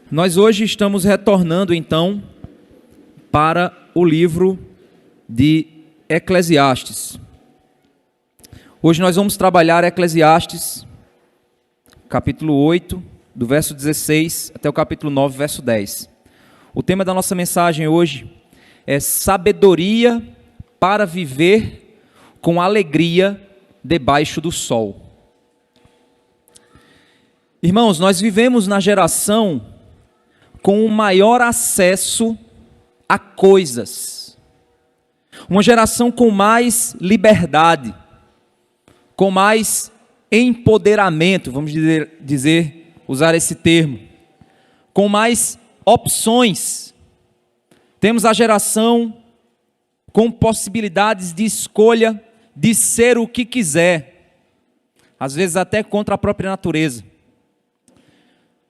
Nós hoje estamos retornando então para o livro de Eclesiastes. Hoje nós vamos trabalhar Eclesiastes, capítulo 8, do verso 16 até o capítulo 9, verso 10. O tema da nossa mensagem hoje é sabedoria para viver com alegria debaixo do sol. Irmãos, nós vivemos na geração com o maior acesso a coisas, uma geração com mais liberdade, com mais empoderamento, vamos usar esse termo, com mais opções. Temos a geração com possibilidades de escolha de ser o que quiser, às vezes até contra a própria natureza.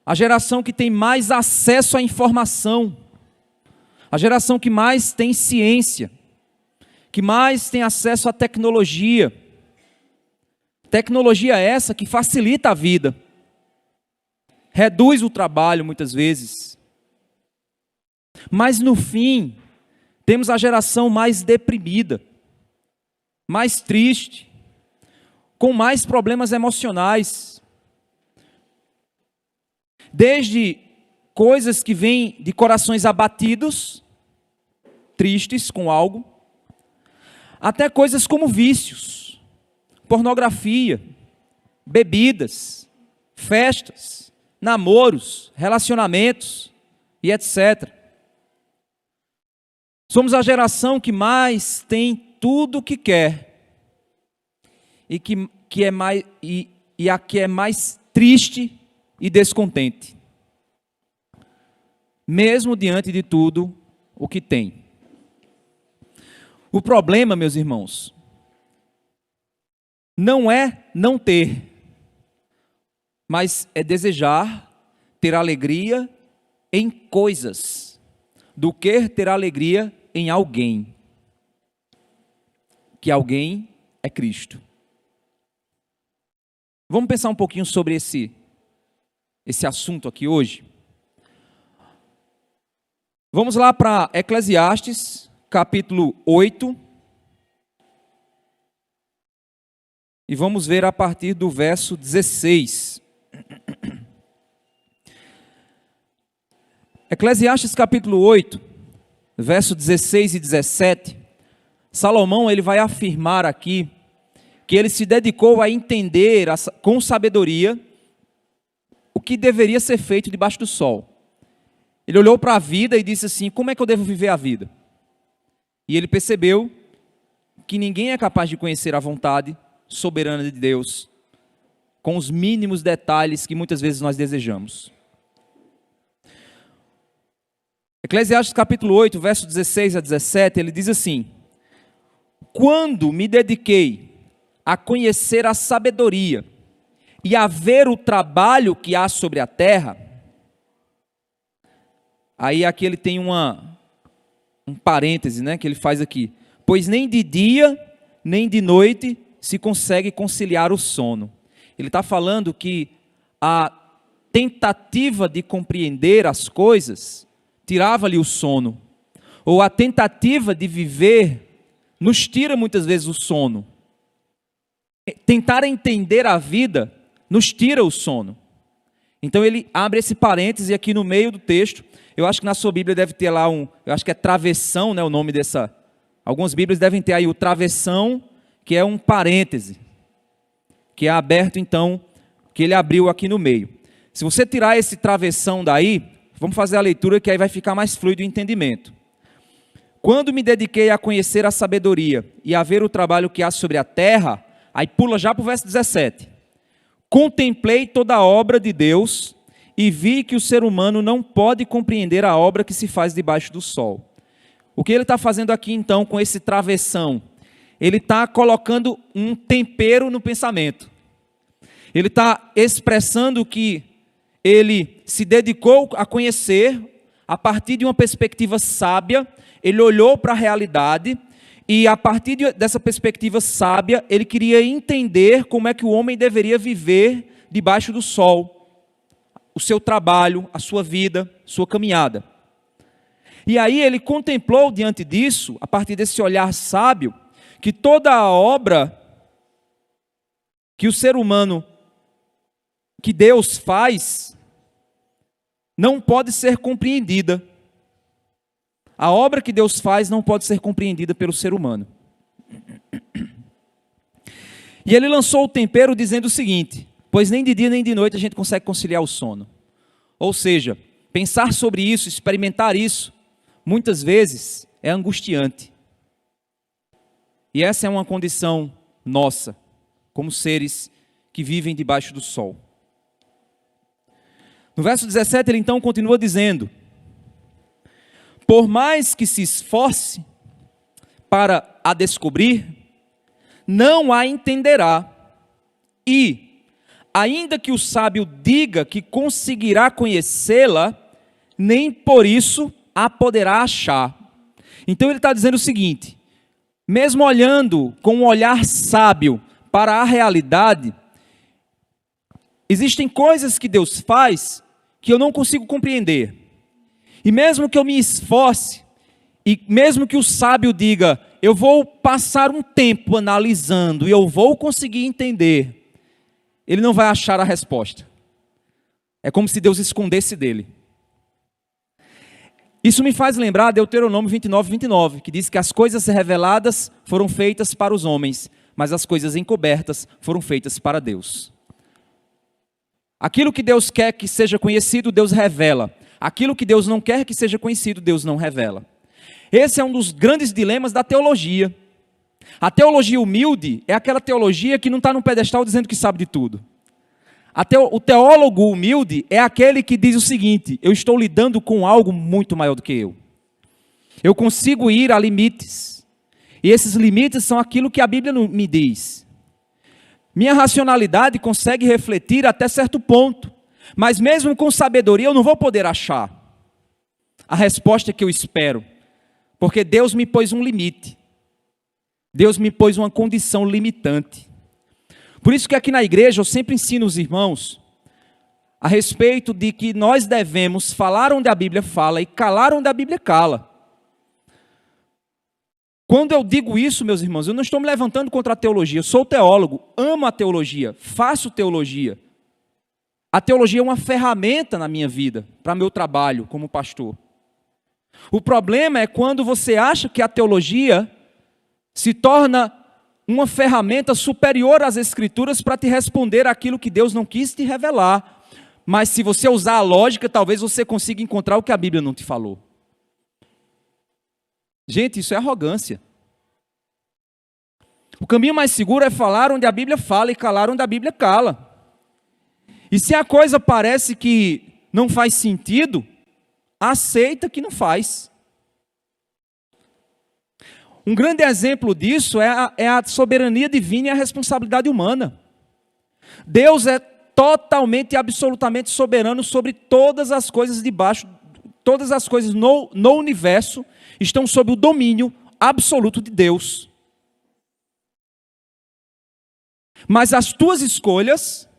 A geração que tem mais acesso à informação, a geração que mais tem ciência, que mais tem acesso à tecnologia. Tecnologia essa que facilita a vida, reduz o trabalho muitas vezes. Mas no fim, temos a geração mais deprimida, mais triste, com mais problemas emocionais. Desde coisas que vêm de corações abatidos, tristes com algo, até coisas como vícios, pornografia, bebidas, festas, namoros, relacionamentos e etc. Somos a geração que mais tem tudo o que quer e a que é mais triste e descontente, mesmo diante de tudo o que tem. O problema, meus irmãos, não é não ter, mas é desejar ter alegria em coisas, do que ter alegria em alguém, que alguém é Cristo. Vamos pensar um pouquinho sobre esse assunto aqui hoje. Vamos lá para Eclesiastes, capítulo 8. E vamos ver a partir do verso 16. Eclesiastes, capítulo 8, verso 16 e 17. Salomão, ele vai afirmar aqui que ele se dedicou a entender com sabedoria o que deveria ser feito debaixo do sol. Ele olhou para a vida e disse assim: como é que eu devo viver a vida? E ele percebeu que ninguém é capaz de conhecer a vontade soberana de Deus com os mínimos detalhes que muitas vezes nós desejamos. Eclesiastes capítulo 8, verso 16 a 17, ele diz assim: quando me dediquei a conhecer a sabedoria e a ver o trabalho que há sobre a terra. Aí aqui ele tem um parêntese, né, que ele faz aqui. Pois nem de dia, nem de noite se consegue conciliar o sono. Ele está falando que a tentativa de compreender as coisas tirava-lhe o sono. Ou a tentativa de viver nos tira muitas vezes o sono. Tentar entender a vida nos tira o sono. Então ele abre esse parêntese aqui no meio do texto. Eu acho que na sua Bíblia deve ter lá eu acho que é travessão, né, o nome dessa. Algumas Bíblias devem ter aí o travessão, que é um parêntese, que é aberto então, que ele abriu aqui no meio. Se você tirar esse travessão daí, vamos fazer a leitura que aí vai ficar mais fluido o entendimento. Quando me dediquei a conhecer a sabedoria e a ver o trabalho que há sobre a terra, aí pula já para o verso 17. Contemplei toda a obra de Deus e vi que o ser humano não pode compreender a obra que se faz debaixo do sol. O que ele está fazendo aqui então com esse travessão? Ele está colocando um tempero no pensamento. Ele está expressando que ele se dedicou a conhecer a partir de uma perspectiva sábia. Ele olhou para a realidade e a partir dessa perspectiva sábia, ele queria entender como é que o homem deveria viver debaixo do sol. o seu trabalho, a sua vida, sua caminhada. E aí ele contemplou diante disso, a partir desse olhar sábio, que toda a obra que o ser humano, que Deus faz, não pode ser compreendida. A obra que Deus faz não pode ser compreendida pelo ser humano. E ele lançou o tempero dizendo o seguinte: pois nem de dia nem de noite a gente consegue conciliar o sono. Ou seja, pensar sobre isso, experimentar isso, muitas vezes é angustiante. E essa é uma condição nossa, como seres que vivem debaixo do sol. No verso 17 ele então continua dizendo: por mais que se esforce para a descobrir, não a entenderá. E, ainda que o sábio diga que conseguirá conhecê-la, nem por isso a poderá achar. Então ele está dizendo o seguinte: mesmo olhando com um olhar sábio para a realidade, existem coisas que Deus faz que eu não consigo compreender. E mesmo que eu me esforce, e mesmo que o sábio diga, eu vou passar um tempo analisando e eu vou conseguir entender, ele não vai achar a resposta. É como se Deus escondesse dele. Isso me faz lembrar Deuteronômio 29, que diz que as coisas reveladas foram feitas para os homens, mas as coisas encobertas foram feitas para Deus. Aquilo que Deus quer que seja conhecido, Deus revela. Aquilo que Deus não quer que seja conhecido, Deus não revela. Esse é um dos grandes dilemas da teologia. A teologia humilde é aquela teologia que não está num pedestal dizendo que sabe de tudo. O teólogo humilde é aquele que diz o seguinte: eu estou lidando com algo muito maior do que eu. Eu consigo ir a limites. E esses limites são aquilo que a Bíblia me diz. Minha racionalidade consegue refletir até certo ponto. Mas mesmo com sabedoria eu não vou poder achar a resposta que eu espero. Porque Deus me pôs um limite. Deus me pôs uma condição limitante. Por isso que aqui na igreja eu sempre ensino os irmãos a respeito de que nós devemos falar onde a Bíblia fala e calar onde a Bíblia cala. Quando eu digo isso, meus irmãos, eu não estou me levantando contra a teologia. Eu sou teólogo, amo a teologia, faço teologia. A teologia é uma ferramenta na minha vida, para meu trabalho como pastor. O problema é quando você acha que a teologia se torna uma ferramenta superior às Escrituras para te responder aquilo que Deus não quis te revelar. Mas se você usar a lógica, talvez você consiga encontrar o que a Bíblia não te falou. Gente, isso é arrogância. O caminho mais seguro é falar onde a Bíblia fala e calar onde a Bíblia cala. E se a coisa parece que não faz sentido, aceita que não faz. Um grande exemplo disso é a soberania divina e a responsabilidade humana. Deus é totalmente e absolutamente soberano sobre todas as coisas debaixo, todas as coisas no universo estão sob o domínio absoluto de Deus. Mas as tuas escolhas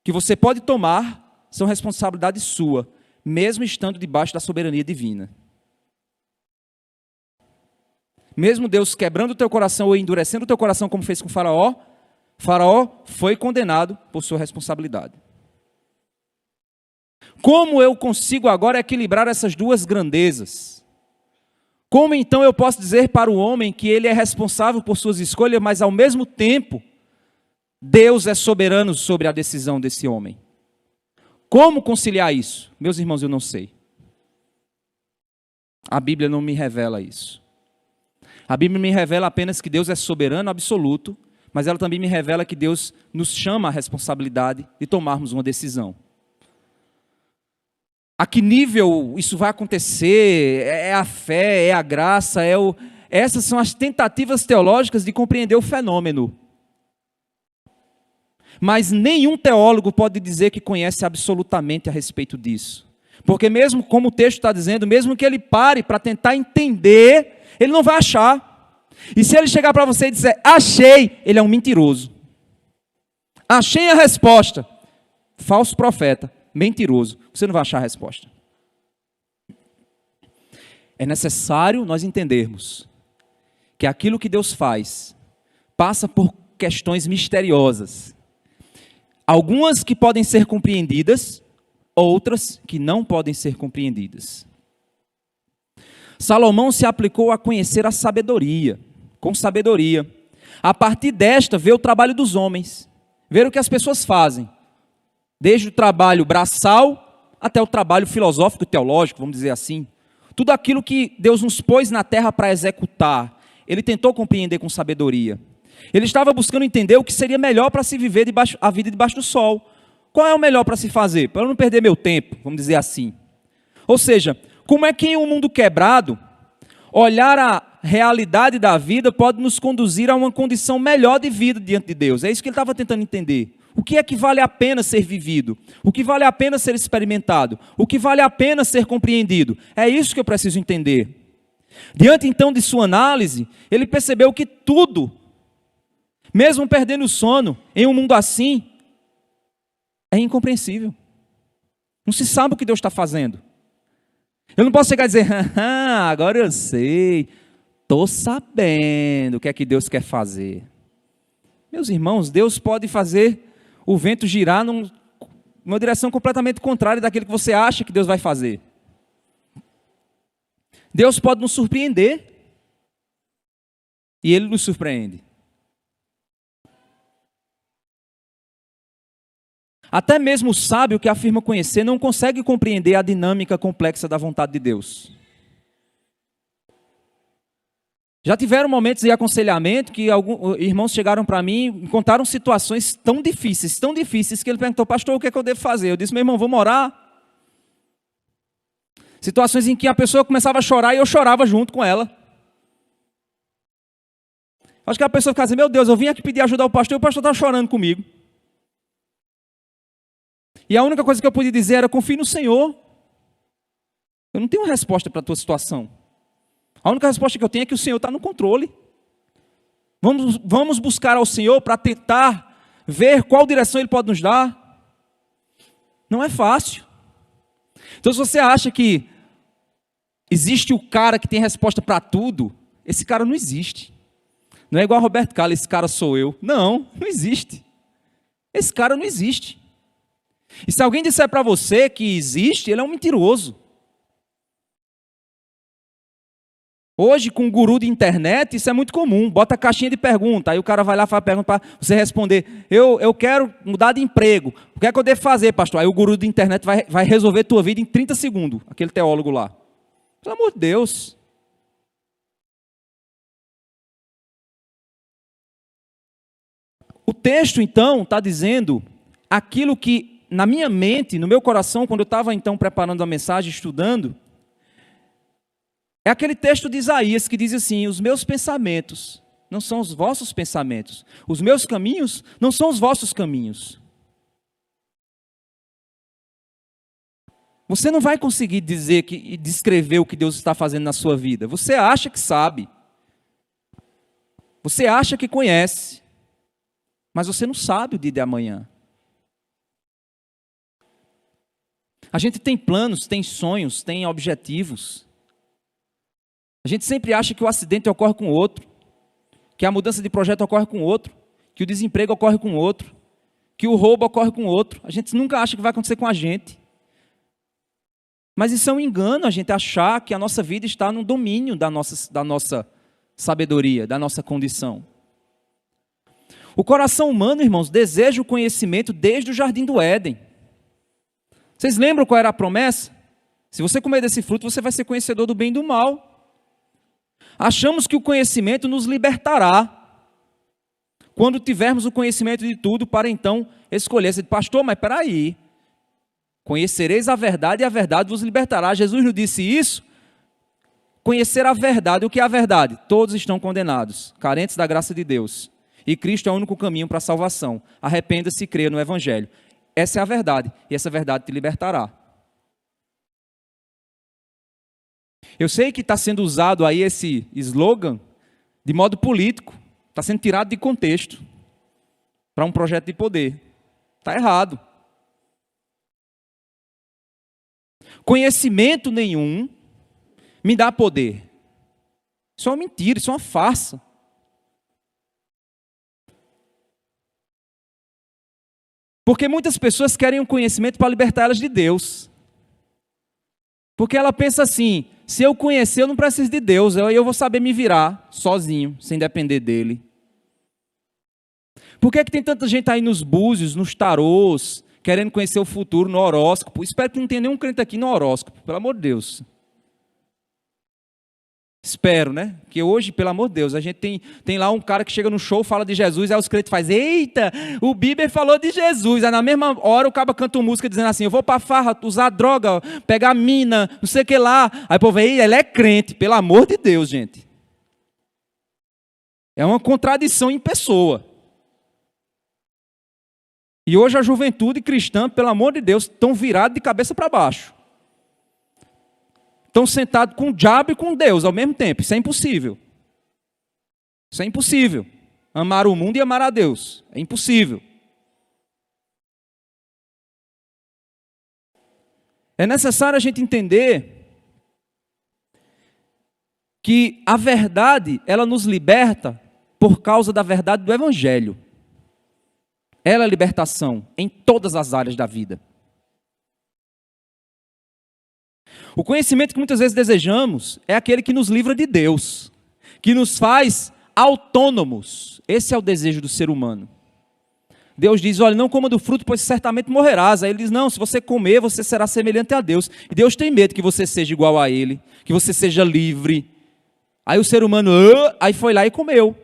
que você pode tomar são responsabilidade sua, mesmo estando debaixo da soberania divina. Mesmo Deus quebrando o teu coração ou endurecendo o teu coração, como fez com Faraó, Faraó foi condenado por sua responsabilidade. Como eu consigo agora equilibrar essas duas grandezas? Como então eu posso dizer para o homem que ele é responsável por suas escolhas, mas ao mesmo tempo, Deus é soberano sobre a decisão desse homem? Como conciliar isso? Meus irmãos, eu não sei. A Bíblia não me revela isso. A Bíblia me revela apenas que Deus é soberano absoluto, mas ela também me revela que Deus nos chama à responsabilidade de tomarmos uma decisão. A que nível isso vai acontecer? É a fé, é a graça, essas são as tentativas teológicas de compreender o fenômeno. Mas nenhum teólogo pode dizer que conhece absolutamente a respeito disso. Porque mesmo como o texto está dizendo, mesmo que ele pare para tentar entender, ele não vai achar. E se ele chegar para você e dizer, achei, ele é um mentiroso. Achei a resposta. Falso profeta. mentiroso. Você não vai achar a resposta. É necessário nós entendermos que aquilo que Deus faz passa por questões misteriosas. Algumas que podem ser compreendidas, outras que não podem ser compreendidas. Salomão se aplicou a conhecer a sabedoria, com sabedoria. A partir desta, ver o trabalho dos homens, ver o que as pessoas fazem, desde o trabalho braçal até o trabalho filosófico e teológico, vamos dizer assim. Tudo aquilo que Deus nos pôs na terra para executar, ele tentou compreender com sabedoria. Ele estava buscando entender o que seria melhor para se viver a vida debaixo do sol. Qual é o melhor para se fazer? Para eu não perder meu tempo, vamos dizer assim. Ou seja, como é que em um mundo quebrado, olhar a realidade da vida pode nos conduzir a uma condição melhor de vida diante de Deus? É isso que ele estava tentando entender. O que é que vale a pena ser vivido? O que vale a pena ser experimentado? O que vale a pena ser compreendido? É isso que eu preciso entender. Diante então de sua análise, ele percebeu que tudo, mesmo perdendo o sono, em um mundo assim, é incompreensível. Não se sabe o que Deus está fazendo. Eu não posso chegar e dizer, agora eu sei, estou sabendo o que é que Deus quer fazer. Meus irmãos, Deus pode fazer o vento girar numa direção completamente contrária daquilo que você acha que Deus vai fazer. Deus pode nos surpreender, e Ele nos surpreende. Até mesmo o sábio que afirma conhecer não consegue compreender a dinâmica complexa da vontade de Deus. Já tiveram momentos de aconselhamento que alguns irmãos chegaram para mim e contaram situações tão difíceis, que ele perguntou, pastor, o que é que eu devo fazer? Eu disse, meu irmão, vamos orar. Situações em que a pessoa começava a chorar e eu chorava junto com ela. Acho que a pessoa ficava assim, meu Deus, eu vim aqui pedir ajuda ao pastor e o pastor está chorando comigo. E a única coisa que eu podia dizer era, confie no Senhor. Eu não tenho uma resposta para a tua situação. A única resposta que eu tenho é que o Senhor está no controle. Vamos buscar ao Senhor para tentar ver qual direção Ele pode nos dar. Não é fácil. Então, se você acha que existe o cara que tem resposta para tudo, esse cara não existe. Não é igual a Roberto Carlos, esse cara sou eu. Não existe. Esse cara não existe. E se alguém disser para você que existe, ele é um mentiroso. Hoje, com o guru de internet, isso é muito comum. Bota a caixinha de pergunta, aí o cara vai lá e faz a pergunta para você responder. Eu quero mudar de emprego. O que é que eu devo fazer, pastor? Aí o guru de internet vai resolver a tua vida em 30 segundos. Aquele teólogo lá. Pelo amor de Deus. O texto, então, está dizendo aquilo que, na minha mente, no meu coração, quando eu estava, então, preparando a mensagem, estudando, é aquele texto de Isaías que diz assim, os meus pensamentos não são os vossos pensamentos, os meus caminhos não são os vossos caminhos. Você não vai conseguir dizer e descrever o que Deus está fazendo na sua vida. Você acha que sabe. Você acha que conhece. Mas você não sabe o dia de amanhã. A gente tem planos, tem sonhos, tem objetivos. A gente sempre acha que o acidente ocorre com o outro, que a mudança de projeto ocorre com o outro, que o desemprego ocorre com o outro, que o roubo ocorre com o outro. A gente nunca acha que vai acontecer com a gente. Mas isso é um engano, a gente achar que a nossa vida está no domínio da nossa sabedoria, da nossa condição. O coração humano, irmãos, deseja o conhecimento desde o jardim do Éden. Vocês lembram qual era a promessa? Se você comer desse fruto, você vai ser conhecedor do bem e do mal. Achamos que o conhecimento nos libertará. Quando tivermos o conhecimento de tudo, para então escolher. Você diz, pastor, mas espera aí. Conhecereis a verdade e a verdade vos libertará. Jesus não disse isso? Conhecer a verdade. O que é a verdade? Todos estão condenados, carentes da graça de Deus. E Cristo é o único caminho para a salvação. Arrependa-se e creia no Evangelho. Essa é a verdade. E essa verdade te libertará. Eu sei que está sendo usado aí esse slogan de modo político. Está sendo tirado de contexto para um projeto de poder. Está errado. conhecimento nenhum me dá poder. Isso é uma mentira, isso é uma farsa. Porque muitas pessoas querem um conhecimento para libertar elas de Deus. Porque ela pensa assim, se eu conhecer, eu não preciso de Deus, eu vou saber me virar sozinho, sem depender dele. Por que tem tanta gente aí nos búzios, nos tarôs, querendo conhecer o futuro no horóscopo? Espero que não tenha nenhum crente aqui no horóscopo, pelo amor de Deus. Espero, né? Que hoje, pelo amor de Deus, a gente tem lá um cara que chega no show, fala de Jesus, aí os crentes fazem, eita, o Bíblia falou de Jesus. Aí na mesma hora o cara canta uma música dizendo assim, eu vou pra farra, usar droga, pegar mina, não sei o que lá. Aí o povo, ele é crente, pelo amor de Deus, gente. É uma contradição em pessoa. E hoje a juventude cristã, pelo amor de Deus, estão virados de cabeça para baixo. Estão sentados com o diabo e com Deus ao mesmo tempo. Isso é impossível. Isso é impossível. Amar o mundo e amar a Deus. É impossível. É necessário a gente entender que a verdade, ela nos liberta por causa da verdade do Evangelho. Ela é a libertação em todas as áreas da vida. O conhecimento que muitas vezes desejamos é aquele que nos livra de Deus, que nos faz autônomos. Esse é o desejo do ser humano. Deus diz, olha, não coma do fruto, pois certamente morrerás. Aí ele diz, não, se você comer, você será semelhante a Deus. E Deus tem medo que você seja igual a Ele, que você seja livre. Aí o ser humano, aí foi lá e comeu.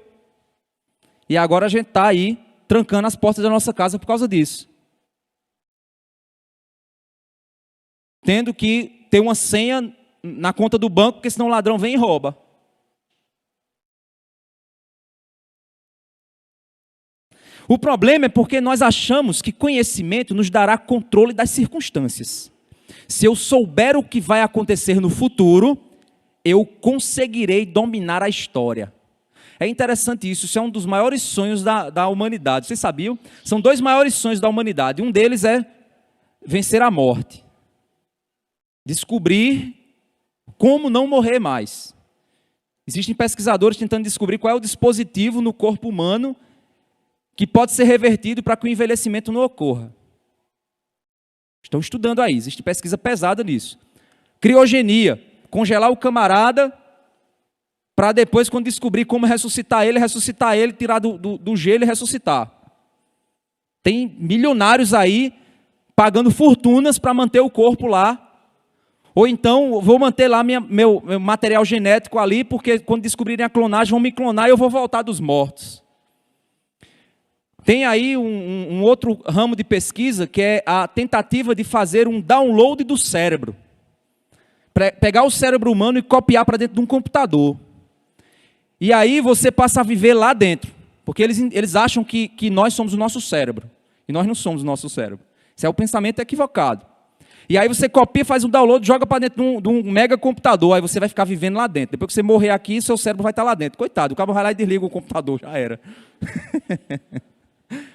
E agora a gente está aí, trancando as portas da nossa casa por causa disso. Tendo que ter uma senha na conta do banco, porque senão o ladrão vem e rouba. O problema é porque nós achamos que conhecimento nos dará controle das circunstâncias. Se eu souber o que vai acontecer no futuro, eu conseguirei dominar a história. É interessante isso, isso é um dos maiores sonhos da humanidade. Vocês sabiam? São 2 maiores sonhos da humanidade. Um deles é vencer a morte. Descobrir como não morrer mais. Existem pesquisadores tentando descobrir qual é o dispositivo no corpo humano que pode ser revertido para que o envelhecimento não ocorra. Estão estudando aí, existe pesquisa pesada nisso. Criogenia, congelar o camarada para depois, quando descobrir como ressuscitar ele, tirar do gelo e ressuscitar. Tem milionários aí pagando fortunas para manter o corpo lá. Ou então, vou manter lá meu material genético ali, porque quando descobrirem a clonagem, vão me clonar e eu vou voltar dos mortos. Tem aí um outro ramo de pesquisa, que é a tentativa de fazer um download do cérebro. Pegar o cérebro humano e copiar para dentro de um computador. E aí você passa a viver lá dentro. Porque eles acham que nós somos o nosso cérebro. E nós não somos o nosso cérebro. Esse é o pensamento equivocado. E aí você copia, faz um download, joga para dentro de um mega computador, aí você vai ficar vivendo lá dentro. Depois que você morrer aqui, seu cérebro vai estar lá dentro. Coitado, o cabo vai lá e desliga o computador, já era.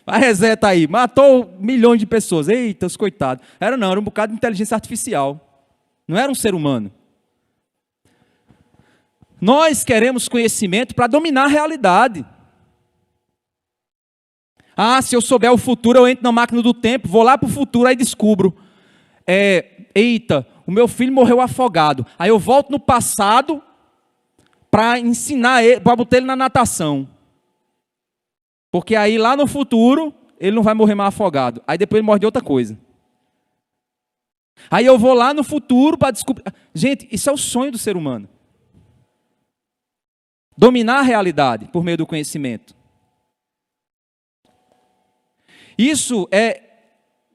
Vai, reseta aí, matou milhões de pessoas. Eita, os coitados. Era um bocado de inteligência artificial. Não era um ser humano. Nós queremos conhecimento para dominar a realidade. Ah, se eu souber o futuro, eu entro na máquina do tempo, vou lá para o futuro, aí descubro. Eita, o meu filho morreu afogado. Aí eu volto no passado para ensinar ele, para botar ele na natação. Porque aí lá no futuro, ele não vai morrer mais afogado. Aí depois ele morre de outra coisa. Aí eu vou lá no futuro para descobrir. Gente, isso é o sonho do ser humano. Dominar a realidade por meio do conhecimento. Isso é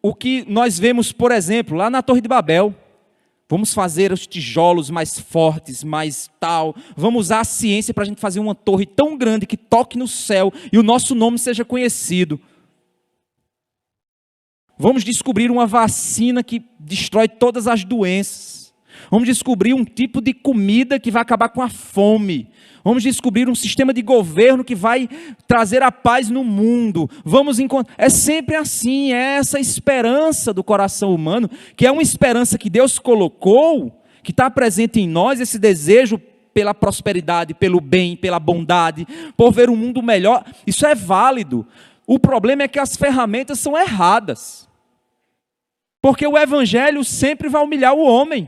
o que nós vemos, por exemplo, lá na Torre de Babel. Vamos fazer os tijolos mais fortes, mais tal. Vamos usar a ciência para a gente fazer uma torre tão grande que toque no céu e o nosso nome seja conhecido. Vamos descobrir uma vacina que destrói todas as doenças. Vamos descobrir um tipo de comida que vai acabar com a fome. Vamos descobrir um sistema de governo que vai trazer a paz no mundo. Vamos encontrar. É sempre assim, é essa esperança do coração humano, que é uma esperança que Deus colocou, que está presente em nós, esse desejo pela prosperidade, pelo bem, pela bondade, por ver um mundo melhor. Isso é válido. O problema é que as ferramentas são erradas. Porque o evangelho sempre vai humilhar o homem.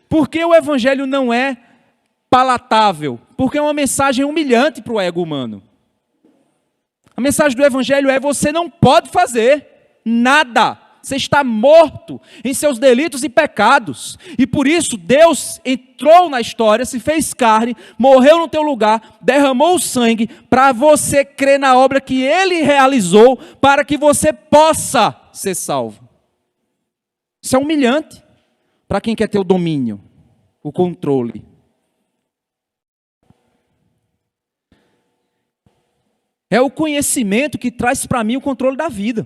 Porque o evangelho não é palatável? Porque é uma mensagem humilhante para o ego humano. A mensagem do evangelho é: você não pode fazer nada. Você está morto em seus delitos e pecados. E por isso Deus entrou na história, se fez carne, morreu no teu lugar, derramou o sangue para você crer na obra que Ele realizou, para que você possa ser salvo. Isso é humilhante para quem quer ter o domínio, o controle. É o conhecimento que traz para mim o controle da vida.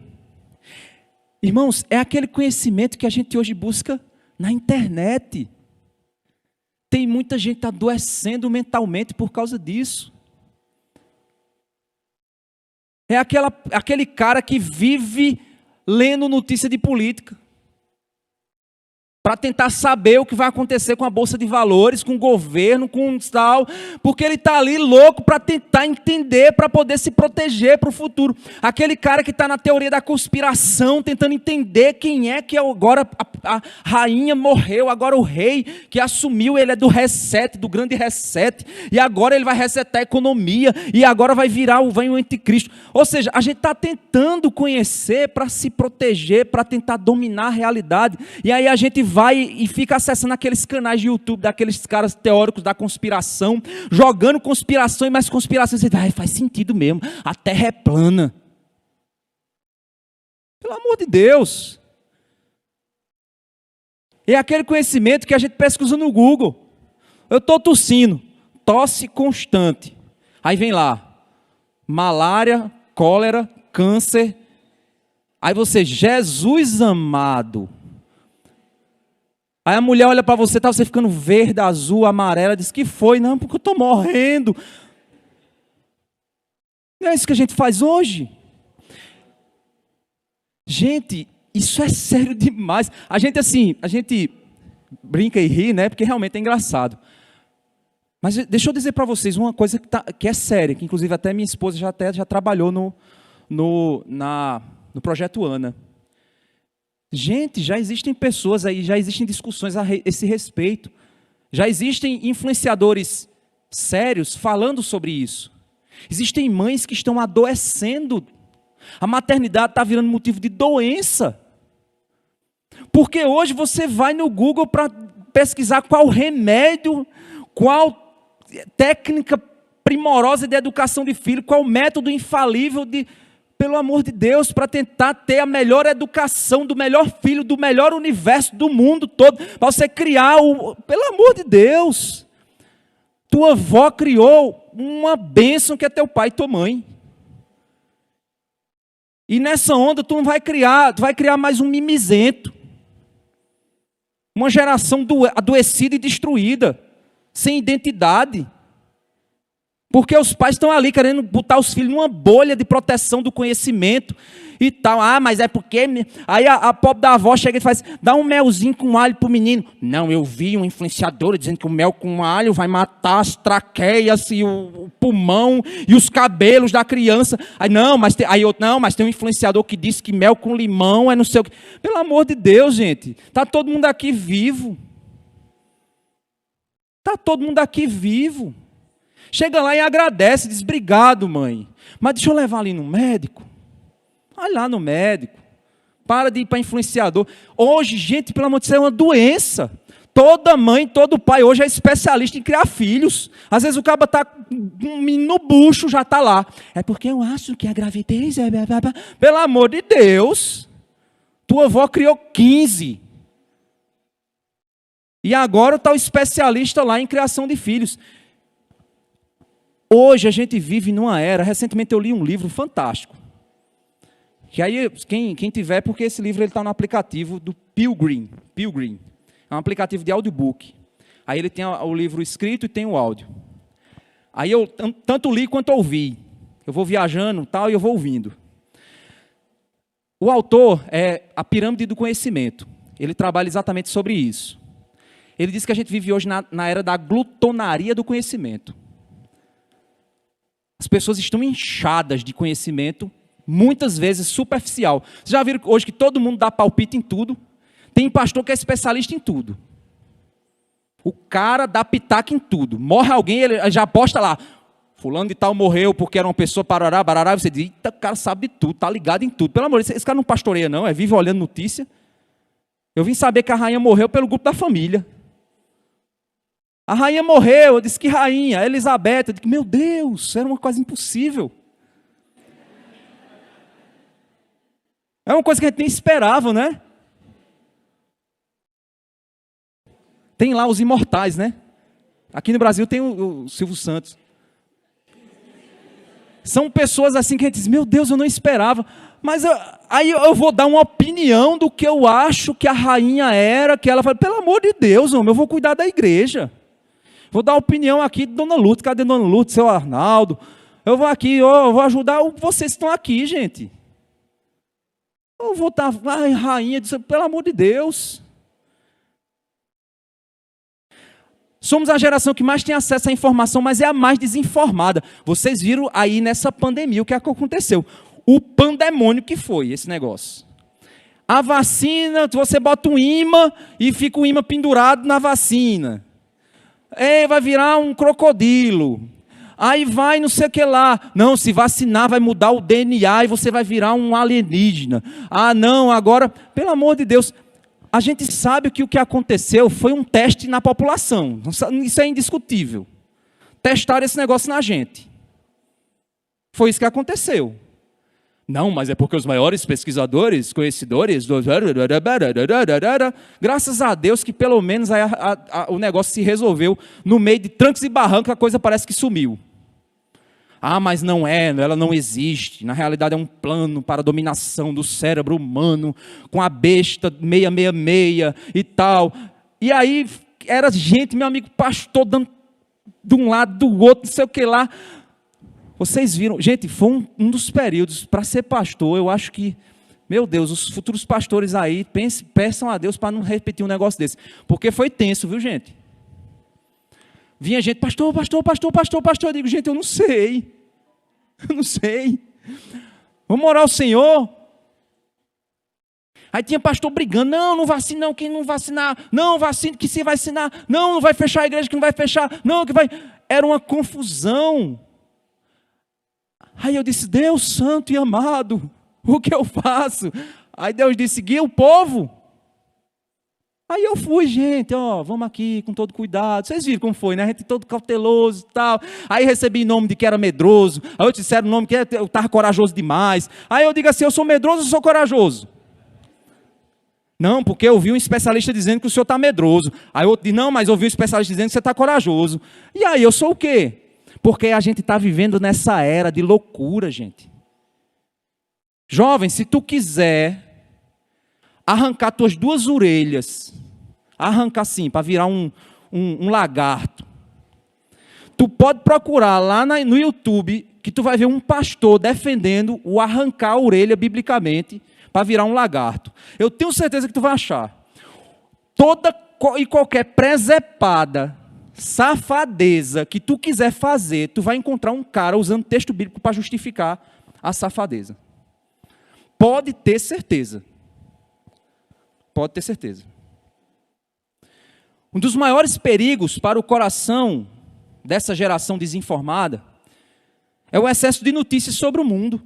Irmãos, é aquele conhecimento que a gente hoje busca na internet. Tem muita gente adoecendo mentalmente por causa disso. É aquele cara que vive lendo notícia de política, para tentar saber o que vai acontecer com a Bolsa de Valores, com o governo, com tal, porque ele está ali louco para tentar entender, para poder se proteger para o futuro. Aquele cara que está na teoria da conspiração, tentando entender quem é que agora a rainha morreu, agora o rei que assumiu, ele é do reset, do grande reset, e agora ele vai resetar a economia, e agora vai o anticristo. Ou seja, a gente está tentando conhecer para se proteger, para tentar dominar a realidade, e aí a gente vai e fica acessando aqueles canais de YouTube, daqueles caras teóricos da conspiração, jogando conspiração e mais conspiração. Você diz: faz sentido mesmo, a Terra é plana. Pelo amor de Deus. É aquele conhecimento que a gente pesquisa no Google. Eu estou tossindo, tosse constante. Aí vem lá, malária, cólera, câncer. Aí você: Jesus amado. Aí a mulher olha para você, tá você ficando verde, azul, amarela, diz: que foi? Não, porque eu estou morrendo. Não é isso que a gente faz hoje? Gente, isso é sério demais. A gente brinca e ri, né? Porque realmente é engraçado. Mas deixa eu dizer para vocês uma coisa que é séria, que inclusive até minha esposa já trabalhou no Projeto Ana. Gente, já existem pessoas aí, já existem discussões a esse respeito. Já existem influenciadores sérios falando sobre isso. Existem mães que estão adoecendo. A maternidade está virando motivo de doença. Porque hoje você vai no Google para pesquisar qual remédio, qual técnica primorosa de educação de filho, qual método infalível pelo amor de Deus, para tentar ter a melhor educação do melhor filho, do melhor universo do mundo todo, para você criar pelo amor de Deus. Tua avó criou uma bênção que é teu pai e tua mãe. E nessa onda tu vai criar mais um mimizento. Uma geração adoecida e destruída, sem identidade. Porque os pais estão ali querendo botar os filhos numa bolha de proteção do conhecimento e tal. Mas é porque... Aí a pobre da avó chega e faz: dá um melzinho com alho pro menino. Não, eu vi uma influenciadora dizendo que o mel com alho vai matar as traqueias e o pulmão e os cabelos da criança. Mas tem um influenciador que disse que mel com limão é não sei o que. Pelo amor de Deus, gente. Está todo mundo aqui vivo. Está todo mundo aqui vivo. Chega lá e agradece, diz: obrigado, mãe. Mas deixa eu levar ali no médico. Vai lá no médico. Para de ir para influenciador. Hoje, gente, pelo amor de Deus, é uma doença. Toda mãe, todo pai hoje é especialista em criar filhos. Às vezes o cara está no bucho, já está lá. É porque eu acho que a gravidez é... Pelo amor de Deus. Tua avó criou 15. E agora está o especialista lá em criação de filhos. Hoje a gente vive numa era... Recentemente eu li um livro fantástico, Que aí, quem tiver, porque esse livro está no aplicativo do Pilgrim. É um aplicativo de audiobook. Aí ele tem o livro escrito e tem o áudio. Aí eu tanto li quanto ouvi. Eu vou viajando tal, e eu vou ouvindo. O autor é a Pirâmide do Conhecimento. Ele trabalha exatamente sobre isso. Ele diz que a gente vive hoje na era da glutonaria do conhecimento. As pessoas estão inchadas de conhecimento, muitas vezes superficial. Vocês já viram hoje que todo mundo dá palpite em tudo? Tem pastor que é especialista em tudo. O cara dá pitaco em tudo. Morre alguém, ele já aposta lá. Fulano de tal morreu porque era uma pessoa parará, barará. Você diz, eita, o cara sabe de tudo, tá ligado em tudo. Pelo amor de Deus, esse cara não pastoreia não, vive olhando notícia. Eu vim saber que a rainha morreu pelo grupo da família. A rainha morreu, eu disse, que rainha? A Elizabeth, eu disse, meu Deus, era uma coisa impossível. É uma coisa que a gente nem esperava, né? Tem lá os imortais, né? Aqui no Brasil tem o Silvio Santos. São pessoas assim que a gente diz, meu Deus, eu não esperava. Mas aí eu vou dar uma opinião do que eu acho que a rainha era, que ela fala, pelo amor de Deus, homem, eu vou cuidar da igreja. Vou dar opinião aqui de Dona Lourdes, cadê Dona Lourdes, seu Arnaldo? Eu vou aqui, eu vou ajudar vocês que estão aqui, gente. Eu vou estar, ai, rainha, pelo amor de Deus. Somos a geração que mais tem acesso à informação, mas é a mais desinformada. Vocês viram aí nessa pandemia o que aconteceu. O pandemônio que foi esse negócio. A vacina, você bota um imã e fica o imã pendurado na vacina. Vai virar um crocodilo. Aí vai não sei o que lá. Não, se vacinar vai mudar o DNA e você vai virar um alienígena. Ah, não, agora, pelo amor de Deus... A gente sabe que o que aconteceu foi um teste na população. Isso é indiscutível. Testaram esse negócio na gente. Foi isso que aconteceu. Não, mas é porque os maiores pesquisadores, conhecedores... Graças a Deus que pelo menos o negócio se resolveu. No meio de trancos e barrancos, a coisa parece que sumiu. Ah, mas não é, ela não existe. Na realidade é um plano para a dominação do cérebro humano, com a besta 666 e tal. E aí era gente, meu amigo pastor, dando de um lado, do outro, não sei o que lá. Vocês viram, gente, foi um dos períodos, para ser pastor, eu acho que, meu Deus, os futuros pastores aí, peçam a Deus para não repetir um negócio desse. Porque foi tenso, viu, gente? Vinha gente, pastor. Eu digo, gente, eu não sei. Vamos orar ao Senhor. Aí tinha pastor brigando, não vacina não, quem não vacinar, não vacina, que se vacinar, não vai fechar a igreja, que não vai fechar, não, que vai... Era uma confusão. Aí eu disse, Deus santo e amado, o que eu faço? Aí Deus disse, guia o povo. Aí eu fui, gente, vamos aqui com todo cuidado. Vocês viram como foi, né? A gente todo cauteloso e tal. Aí recebi nome de que era medroso. Aí eu disseram o nome que eu estava corajoso demais. Aí eu digo assim, eu sou medroso ou sou corajoso? Não, porque eu vi um especialista dizendo que o senhor está medroso. Aí outro diz, não, mas eu vi um especialista dizendo que você está corajoso. E aí eu sou o quê? Porque a gente está vivendo nessa era de loucura, gente. Jovem, se tu quiser arrancar tuas duas orelhas, arrancar assim, para virar um lagarto, tu pode procurar lá no YouTube, que tu vai ver um pastor defendendo o arrancar a orelha biblicamente, para virar um lagarto. Eu tenho certeza que tu vai achar. Toda e qualquer presepada, safadeza que tu quiser fazer, tu vai encontrar um cara usando texto bíblico para justificar a safadeza. Pode ter certeza. Pode ter certeza. Um dos maiores perigos para o coração dessa geração desinformada é o excesso de notícias sobre o mundo.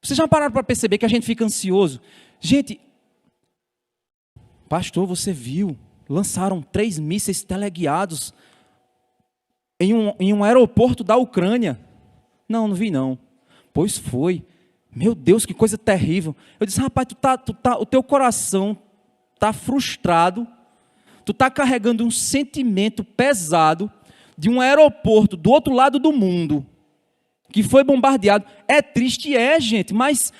Vocês já pararam para perceber que a gente fica ansioso? Gente, pastor, você viu? Lançaram 3 mísseis teleguiados em um aeroporto da Ucrânia. Não vi não. Pois foi. Meu Deus, que coisa terrível. Eu disse, rapaz, o teu coração está frustrado. Tu está carregando um sentimento pesado de um aeroporto do outro lado do mundo, que foi bombardeado. É triste, gente, mas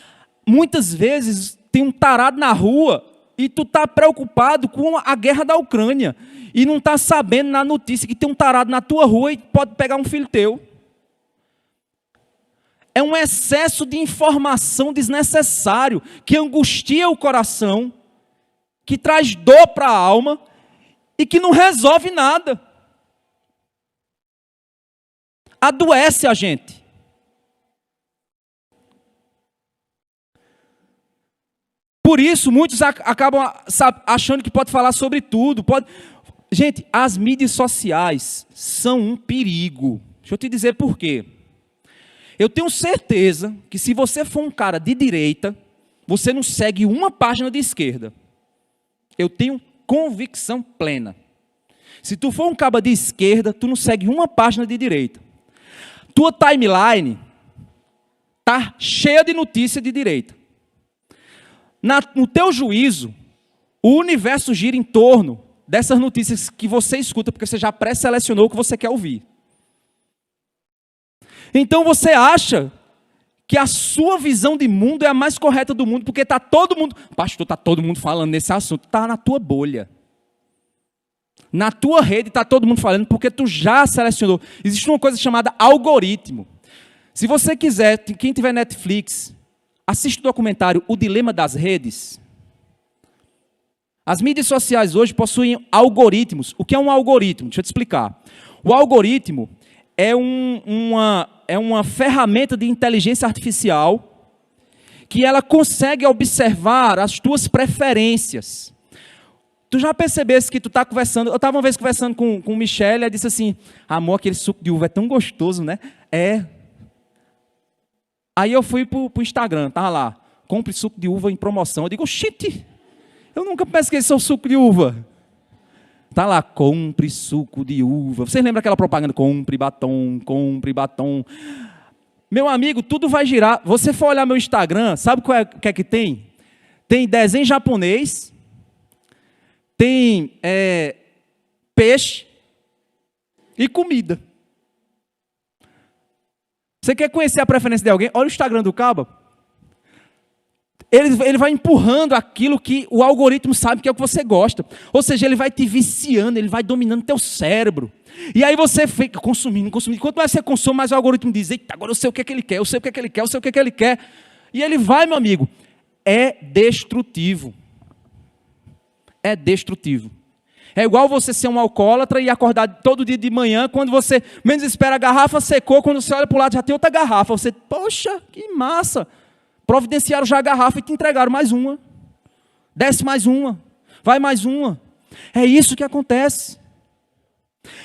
muitas vezes tem um tarado na rua e tu tá preocupado com a guerra da Ucrânia e não tá sabendo na notícia que tem um tarado na tua rua e pode pegar um filho teu. É um excesso de informação desnecessário que angustia o coração, que traz dor para a alma e que não resolve nada. Adoece a gente. Por isso, muitos acabam achando que pode falar sobre tudo. Gente, as mídias sociais são um perigo. Deixa eu te dizer por quê. Eu tenho certeza que se você for um cara de direita, você não segue uma página de esquerda. Eu tenho convicção plena. Se tu for um cara de esquerda, tu não segue uma página de direita. Tua timeline tá cheia de notícia de direita. No teu juízo, o universo gira em torno dessas notícias que você escuta, porque você já pré-selecionou o que você quer ouvir. Então você acha que a sua visão de mundo é a mais correta do mundo, porque está todo mundo, pastor, está todo mundo falando nesse assunto, está na tua bolha. Na tua rede está todo mundo falando, porque tu já selecionou. Existe uma coisa chamada algoritmo. Se você quiser, quem tiver Netflix, assiste o documentário O Dilema das Redes. As mídias sociais hoje possuem algoritmos. O que é um algoritmo? Deixa eu te explicar. O algoritmo é uma ferramenta de inteligência artificial que ela consegue observar as tuas preferências. Tu já percebesse que tu está conversando... Eu estava uma vez conversando com o Michele, ela disse assim, amor, aquele suco de uva é tão gostoso, né? É. Aí eu fui para o Instagram, estava lá, compre suco de uva em promoção. Eu digo, shit, eu nunca pesquei seu suco de uva. Está lá, compre suco de uva. Vocês lembram aquela propaganda? Compre batom, compre batom. Meu amigo, tudo vai girar. Você for olhar meu Instagram, sabe o que é que tem? Tem desenho japonês, tem peixe e comida. Você quer conhecer a preferência de alguém? Olha o Instagram do cabo. Ele vai empurrando aquilo que o algoritmo sabe que é o que você gosta. Ou seja, ele vai te viciando, ele vai dominando teu cérebro. E aí você fica consumindo. Quanto mais você consome, mais o algoritmo diz, eita, agora eu sei o que é que ele quer, eu sei o que é que ele quer, eu sei o que é que ele quer. E ele vai, meu amigo. É destrutivo. É destrutivo. É igual você ser um alcoólatra e acordar todo dia de manhã, quando você menos espera a garrafa secou, quando você olha para o lado já tem outra garrafa. Você, poxa, que massa. Providenciaram já a garrafa e te entregaram mais uma. Desce mais uma. Vai mais uma. É isso que acontece.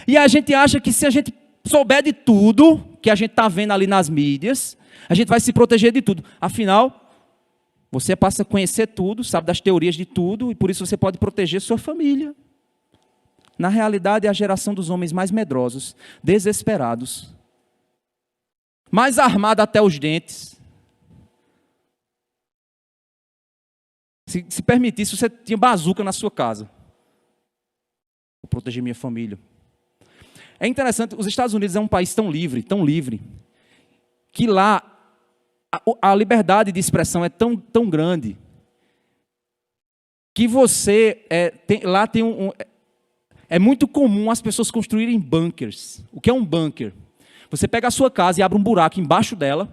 E a gente acha que se a gente souber de tudo que a gente está vendo ali nas mídias, a gente vai se proteger de tudo. Afinal, você passa a conhecer tudo, sabe das teorias de tudo, e por isso você pode proteger sua família. Na realidade, é a geração dos homens mais medrosos, desesperados, mais armada até os dentes. Se permitisse, você tinha bazuca na sua casa. Vou proteger minha família. É interessante, os Estados Unidos é um país tão livre, que lá a liberdade de expressão é tão grande, que você, lá tem é muito comum as pessoas construírem bunkers. O que é um bunker? Você pega a sua casa e abre um buraco embaixo dela,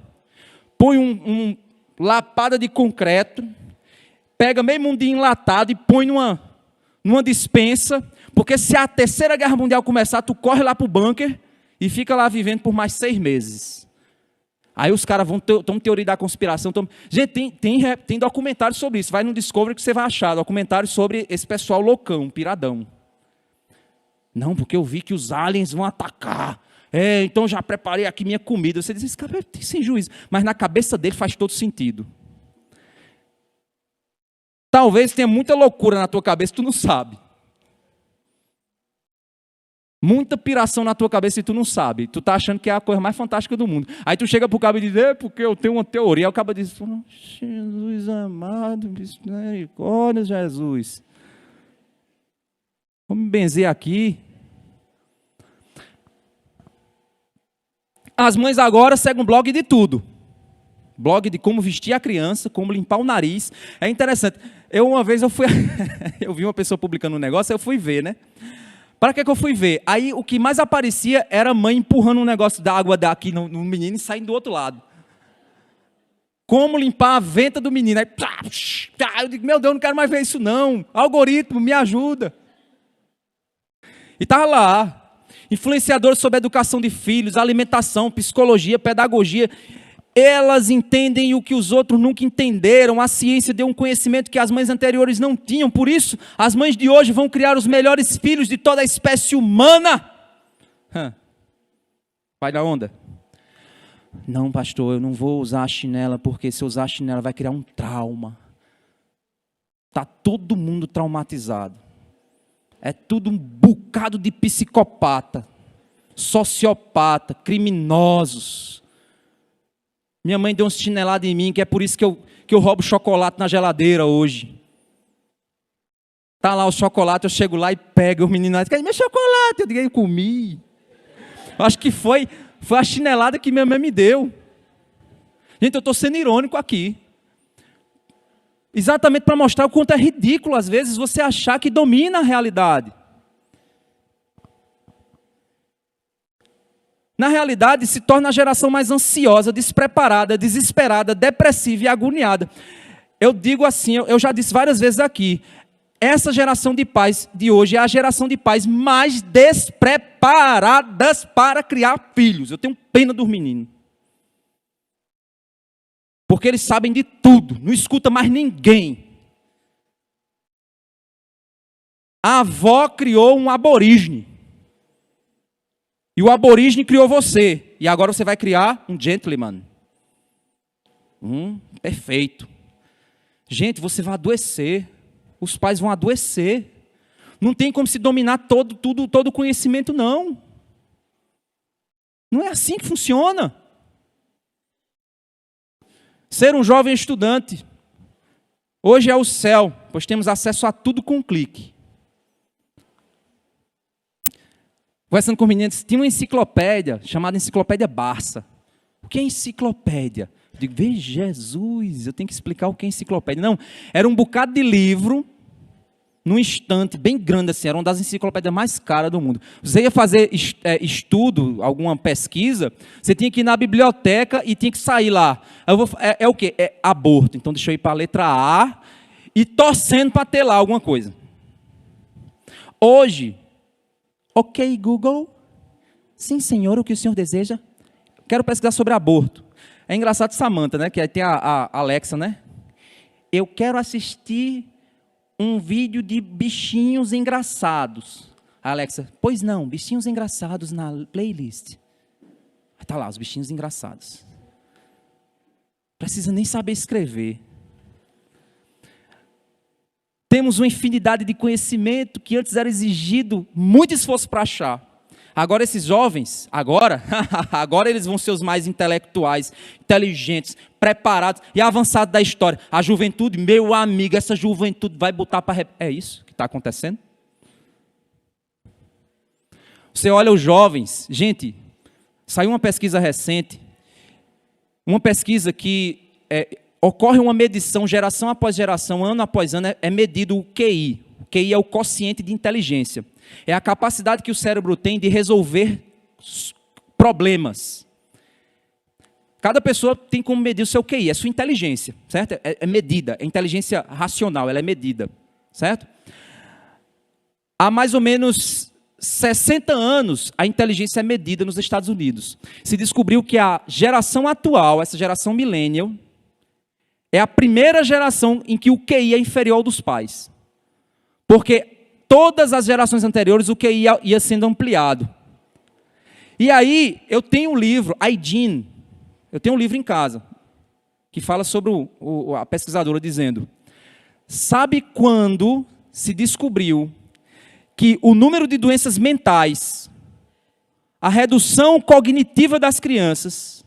põe uma lapada de concreto, pega meio mundo enlatado e põe numa despensa, porque se a Terceira Guerra Mundial começar, tu corre lá para o bunker e fica lá vivendo por mais 6 meses. Aí os caras estão teoria da conspiração. Gente, tem documentário sobre isso. Vai no Discovery que você vai achar. Documentário sobre esse pessoal loucão, piradão. Não, porque eu vi que os aliens vão atacar. Então já preparei aqui minha comida. Você diz, esse cara tem sem juízo. Mas na cabeça dele faz todo sentido. Talvez tenha muita loucura na tua cabeça, tu não sabe. Muita piração na tua cabeça e tu não sabe. Tu tá achando que é a coisa mais fantástica do mundo. Aí tu chega pro cabo e diz, porque eu tenho uma teoria. Aí o cabo diz, Jesus amado, misericórdia, Jesus. Vamos me benzer aqui. As mães agora seguem um blog de tudo. Blog de como vestir a criança, como limpar o nariz. É interessante. Uma vez eu fui... eu vi uma pessoa publicando um negócio, eu fui ver, né? Para que eu fui ver? Aí o que mais aparecia era a mãe empurrando um negócio d'água daqui no menino e saindo do outro lado. Como limpar a venta do menino. Aí, eu digo, meu Deus, não quero mais ver isso não. Algoritmo, me ajuda. E estava lá. Influenciadores sobre educação de filhos, alimentação, psicologia, pedagogia. Elas entendem o que os outros nunca entenderam. A ciência deu um conhecimento que as mães anteriores não tinham. Por isso, as mães de hoje vão criar os melhores filhos de toda a espécie humana. Vai da onda. Não, pastor, eu não vou usar a chinela, porque se eu usar a chinela vai criar um trauma. Está todo mundo traumatizado. É tudo um bocado de psicopata, sociopata, criminosos. Minha mãe deu uma chinelada em mim, que é por isso que eu roubo chocolate na geladeira hoje. Tá lá o chocolate, eu chego lá e pego o menino lá e diz, meu chocolate, eu digo, eu comi. Eu acho que foi a chinelada que minha mãe me deu. Gente, eu estou sendo irônico aqui. Exatamente para mostrar o quanto é ridículo, às vezes, você achar que domina a realidade. Na realidade, se torna a geração mais ansiosa, despreparada, desesperada, depressiva e agoniada. Eu digo assim, eu já disse várias vezes aqui, essa geração de pais de hoje é a geração de pais mais despreparadas para criar filhos. Eu tenho pena dos meninos. Porque eles sabem de tudo, não escuta mais ninguém. A avó criou um aborígene. E o aborígene criou você. E agora você vai criar um gentleman. Perfeito. Gente, você vai adoecer. Os pais vão adoecer. Não tem como se dominar todo o conhecimento, não. Não é assim que funciona. Ser um jovem estudante. Hoje é o céu, pois temos acesso a tudo com um clique. Conversando com os meninos, tinha uma enciclopédia chamada Enciclopédia Barça. O que é enciclopédia? Eu digo, veja, Jesus, eu tenho que explicar o que é enciclopédia. Não, era um bocado de livro, num estante bem grande assim, era uma das enciclopédias mais caras do mundo. Você ia fazer estudo, alguma pesquisa, você tinha que ir na biblioteca e tinha que sair lá. É o quê? É aborto. Então deixa eu ir para a letra A e torcendo para ter lá alguma coisa. Hoje, ok, Google, sim, senhor, o que o senhor deseja? Quero pesquisar sobre aborto. É engraçado Samantha, né? Que aí tem a Alexa, né? Eu quero assistir um vídeo de bichinhos engraçados. A Alexa, pois não, bichinhos engraçados na playlist. Está lá, os bichinhos engraçados. Precisa nem saber escrever. Temos uma infinidade de conhecimento que antes era exigido muito esforço para achar. Agora esses jovens, agora eles vão ser os mais intelectuais, inteligentes, preparados e avançados da história. A juventude, meu amigo, essa juventude vai botar para... É isso que está acontecendo? Você olha os jovens, gente, saiu uma pesquisa recente, uma pesquisa que ocorre uma medição, geração após geração, ano após ano, é medido o QI. O QI é o quociente de inteligência. É a capacidade que o cérebro tem de resolver problemas. Cada pessoa tem como medir o seu QI, é sua inteligência, certo? É medida, é inteligência racional, ela é medida, certo? Há mais ou menos 60 anos, a inteligência é medida nos Estados Unidos. Se descobriu que a geração atual, essa geração millennial, é a primeira geração em que o QI é inferior ao dos pais. Porque todas as gerações anteriores, o QI ia sendo ampliado. E aí, eu tenho um livro, Aidin, eu tenho um livro em casa, que fala sobre a pesquisadora dizendo, sabe quando se descobriu que o número de doenças mentais, a redução cognitiva das crianças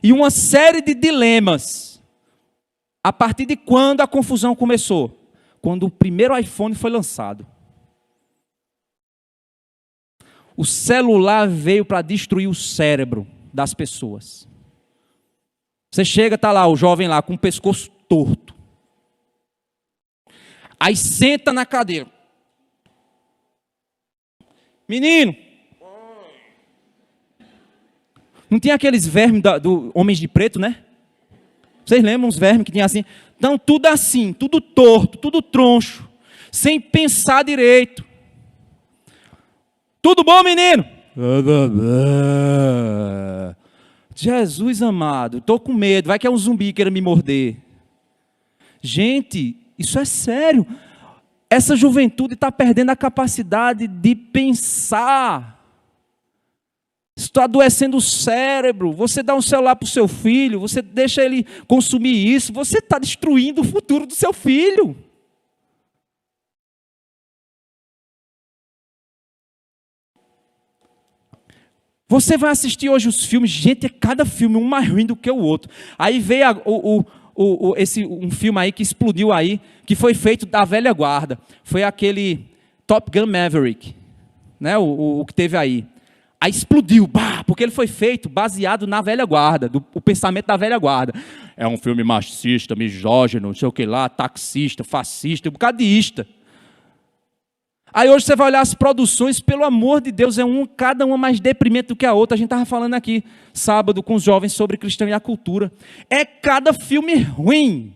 e uma série de dilemas, a partir de quando a confusão começou? Quando o primeiro iPhone foi lançado. O celular veio para destruir o cérebro. das pessoas. Você chega, está lá, o jovem lá, com o pescoço torto. Aí senta na cadeira. Menino, não tinha aqueles vermes do Homens de Preto, né? Vocês lembram os vermes que tinha assim? Então, tudo assim, tudo torto, tudo troncho, sem pensar direito. Tudo bom, menino? Jesus amado, estou com medo, vai que é um zumbi queira me morder. Gente, isso é sério. Essa juventude está perdendo a capacidade de pensar. Está adoecendo o cérebro. Você dá um celular para o seu filho, você deixa ele consumir isso, você está destruindo o futuro do seu filho. Você vai assistir hoje os filmes, gente, é cada filme um mais ruim do que o outro. Aí veio um filme aí que explodiu aí, que foi feito da velha guarda. Foi aquele Top Gun Maverick, né? O que teve aí. Aí explodiu, porque ele foi feito baseado na velha guarda, o pensamento da velha guarda. É um filme machista, misógino, não sei o que lá, taxista, fascista, um bocadista. Aí hoje você vai olhar as produções, pelo amor de Deus, cada uma mais deprimente do que a outra. A gente estava falando aqui, sábado, com os jovens sobre cristão e a cultura. É cada filme ruim.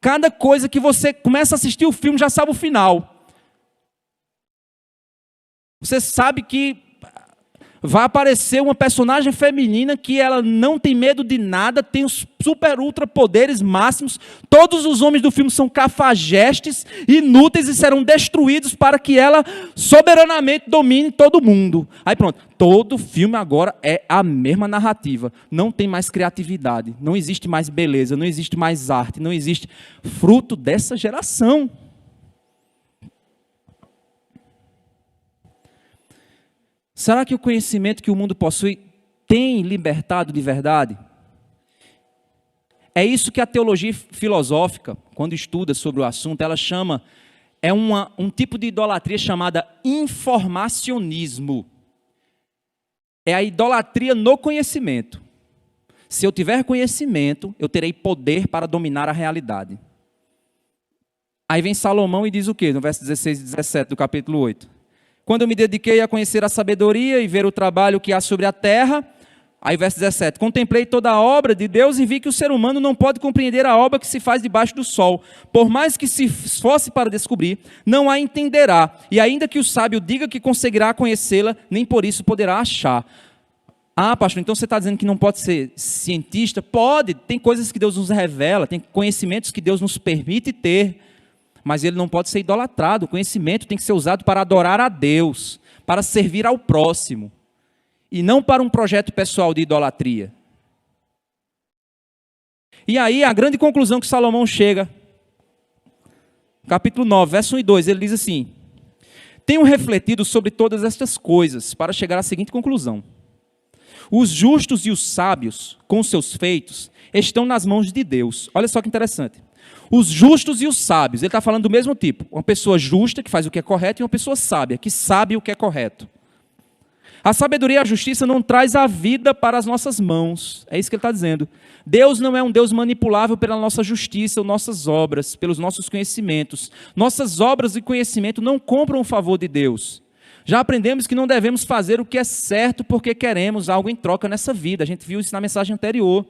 Cada coisa que você começa a assistir o filme, já sabe o final. Você sabe que vai aparecer uma personagem feminina que ela não tem medo de nada, tem os super ultra poderes máximos, todos os homens do filme são cafajestes, inúteis e serão destruídos para que ela soberanamente domine todo mundo. Aí pronto, todo filme agora é a mesma narrativa, não tem mais criatividade, não existe mais beleza, não existe mais arte, não existe fruto dessa geração. Será que o conhecimento que o mundo possui tem libertado de verdade? É isso que a teologia filosófica, quando estuda sobre o assunto, ela chama, um tipo de idolatria chamada informacionismo. É a idolatria no conhecimento. Se eu tiver conhecimento, eu terei poder para dominar a realidade. Aí vem Salomão e diz o quê? No verso 16 e 17 do capítulo 8. Quando eu me dediquei a conhecer a sabedoria e ver o trabalho que há sobre a terra, aí verso 17, contemplei toda a obra de Deus e vi que o ser humano não pode compreender a obra que se faz debaixo do sol. Por mais que se esforce para descobrir, não a entenderá. E ainda que o sábio diga que conseguirá conhecê-la, nem por isso poderá achar. Ah, pastor, então você está dizendo que não pode ser cientista? Pode, tem coisas que Deus nos revela, tem conhecimentos que Deus nos permite ter. Mas ele não pode ser idolatrado. O conhecimento tem que ser usado para adorar a Deus, para servir ao próximo, e não para um projeto pessoal de idolatria. E aí a grande conclusão que Salomão chega, capítulo 9, verso 1 e 2, ele diz assim: tenho refletido sobre todas estas coisas, para chegar à seguinte conclusão: os justos e os sábios, com seus feitos, estão nas mãos de Deus. Olha só que interessante. Os justos e os sábios, ele está falando do mesmo tipo. Uma pessoa justa, que faz o que é correto, e uma pessoa sábia, que sabe o que é correto. A sabedoria e a justiça não traz a vida para as nossas mãos. É isso que ele está dizendo. Deus não é um Deus manipulável pela nossa justiça ou nossas obras, pelos nossos conhecimentos. Nossas obras e conhecimento não compram o favor de Deus. Já aprendemos que não devemos fazer o que é certo porque queremos algo em troca nessa vida. A gente viu isso na mensagem anterior.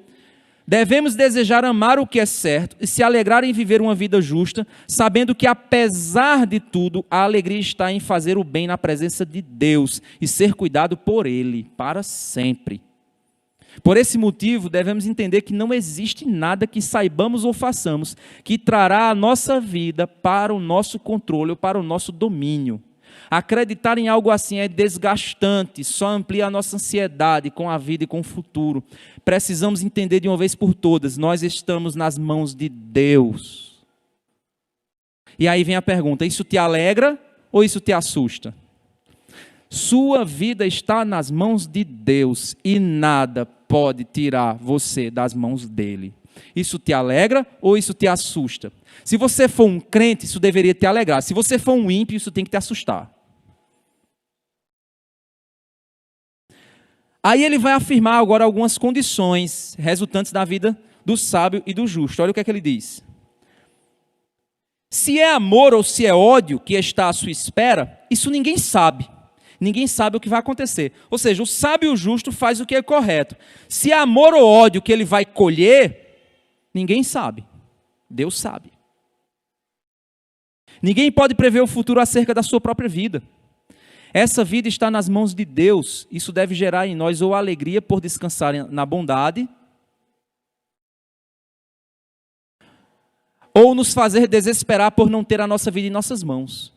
Devemos desejar amar o que é certo e se alegrar em viver uma vida justa, sabendo que, apesar de tudo, a alegria está em fazer o bem na presença de Deus e ser cuidado por Ele para sempre. Por esse motivo, devemos entender que não existe nada que saibamos ou façamos que trará a nossa vida para o nosso controle ou para o nosso domínio. Acreditar em algo assim é desgastante, só amplia a nossa ansiedade com a vida e com o futuro. Precisamos entender de uma vez por todas, nós estamos nas mãos de Deus. E aí vem a pergunta, isso te alegra ou isso te assusta? Sua vida está nas mãos de Deus e nada pode tirar você das mãos dele. Isso te alegra ou isso te assusta? Se você for um crente, isso deveria te alegrar. Se você for um ímpio, isso tem que te assustar. Aí ele vai afirmar agora algumas condições resultantes da vida do sábio e do justo. Olha o que é que ele diz. Se é amor ou se é ódio que está à sua espera, isso ninguém sabe. Ninguém sabe o que vai acontecer. Ou seja, o sábio e o justo faz o que é correto. Se é amor ou ódio que ele vai colher, ninguém sabe. Deus sabe. Ninguém pode prever o futuro acerca da sua própria vida. Essa vida está nas mãos de Deus. Isso deve gerar em nós ou alegria por descansar na bondade, ou nos fazer desesperar por não ter a nossa vida em nossas mãos.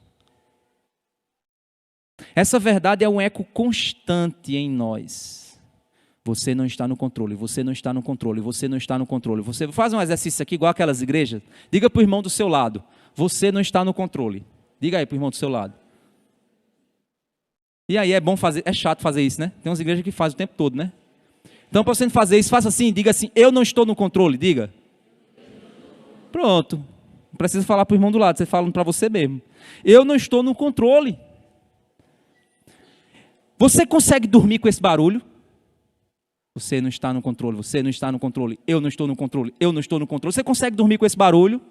Essa verdade é um eco constante em nós. Você não está no controle, você não está no controle, você não está no controle. Você faz um exercício aqui igual aquelas igrejas. Diga para o irmão do seu lado, você não está no controle. Diga aí para o irmão do seu lado. E aí é bom fazer, é chato fazer isso, né? Tem umas igrejas que fazem o tempo todo, né? Então para você não fazer isso, faça assim, diga assim, eu não estou no controle, diga. Pronto. Não precisa falar para o irmão do lado, você fala para você mesmo. Eu não estou no controle. Você consegue dormir com esse barulho? Você não está no controle, você não está no controle, eu não estou no controle, eu não estou no controle. Você consegue dormir com esse barulho?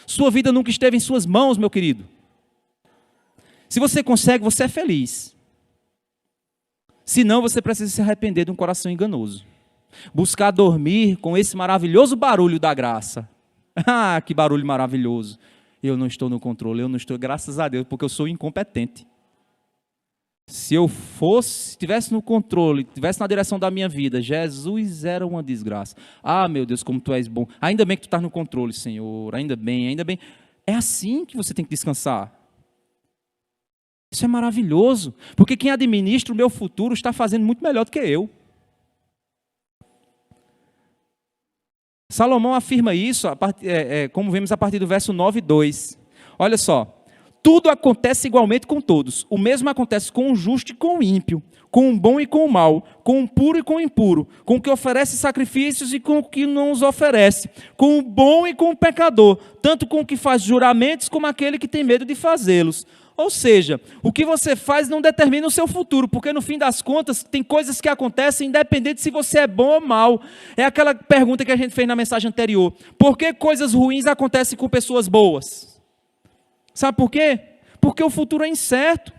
Sua vida nunca esteve em suas mãos, meu querido. Se você consegue, você é feliz. Se não, você precisa se arrepender de um coração enganoso. Buscar dormir com esse maravilhoso barulho da graça. Ah, que barulho maravilhoso. Eu não estou no controle, eu não estou, graças a Deus, porque eu sou incompetente. Se eu fosse, estivesse no controle, estivesse na direção da minha vida, Jesus era uma desgraça. Ah, meu Deus, como tu és bom. Ainda bem que tu estás no controle, Senhor. Ainda bem, ainda bem. É assim que você tem que descansar. Isso é maravilhoso, porque quem administra o meu futuro está fazendo muito melhor do que eu. Salomão afirma isso, como vemos a partir do verso 9 e 2. Olha só, tudo acontece igualmente com todos. O mesmo acontece com o justo e com o ímpio, com o bom e com o mal, com o puro e com o impuro, com o que oferece sacrifícios e com o que não os oferece, com o bom e com o pecador, tanto com o que faz juramentos como aquele que tem medo de fazê-los. Ou seja, o que você faz não determina o seu futuro, porque no fim das contas tem coisas que acontecem independente se você é bom ou mal. É aquela pergunta que a gente fez na mensagem anterior. Por que coisas ruins acontecem com pessoas boas? Sabe por quê? Porque o futuro é incerto.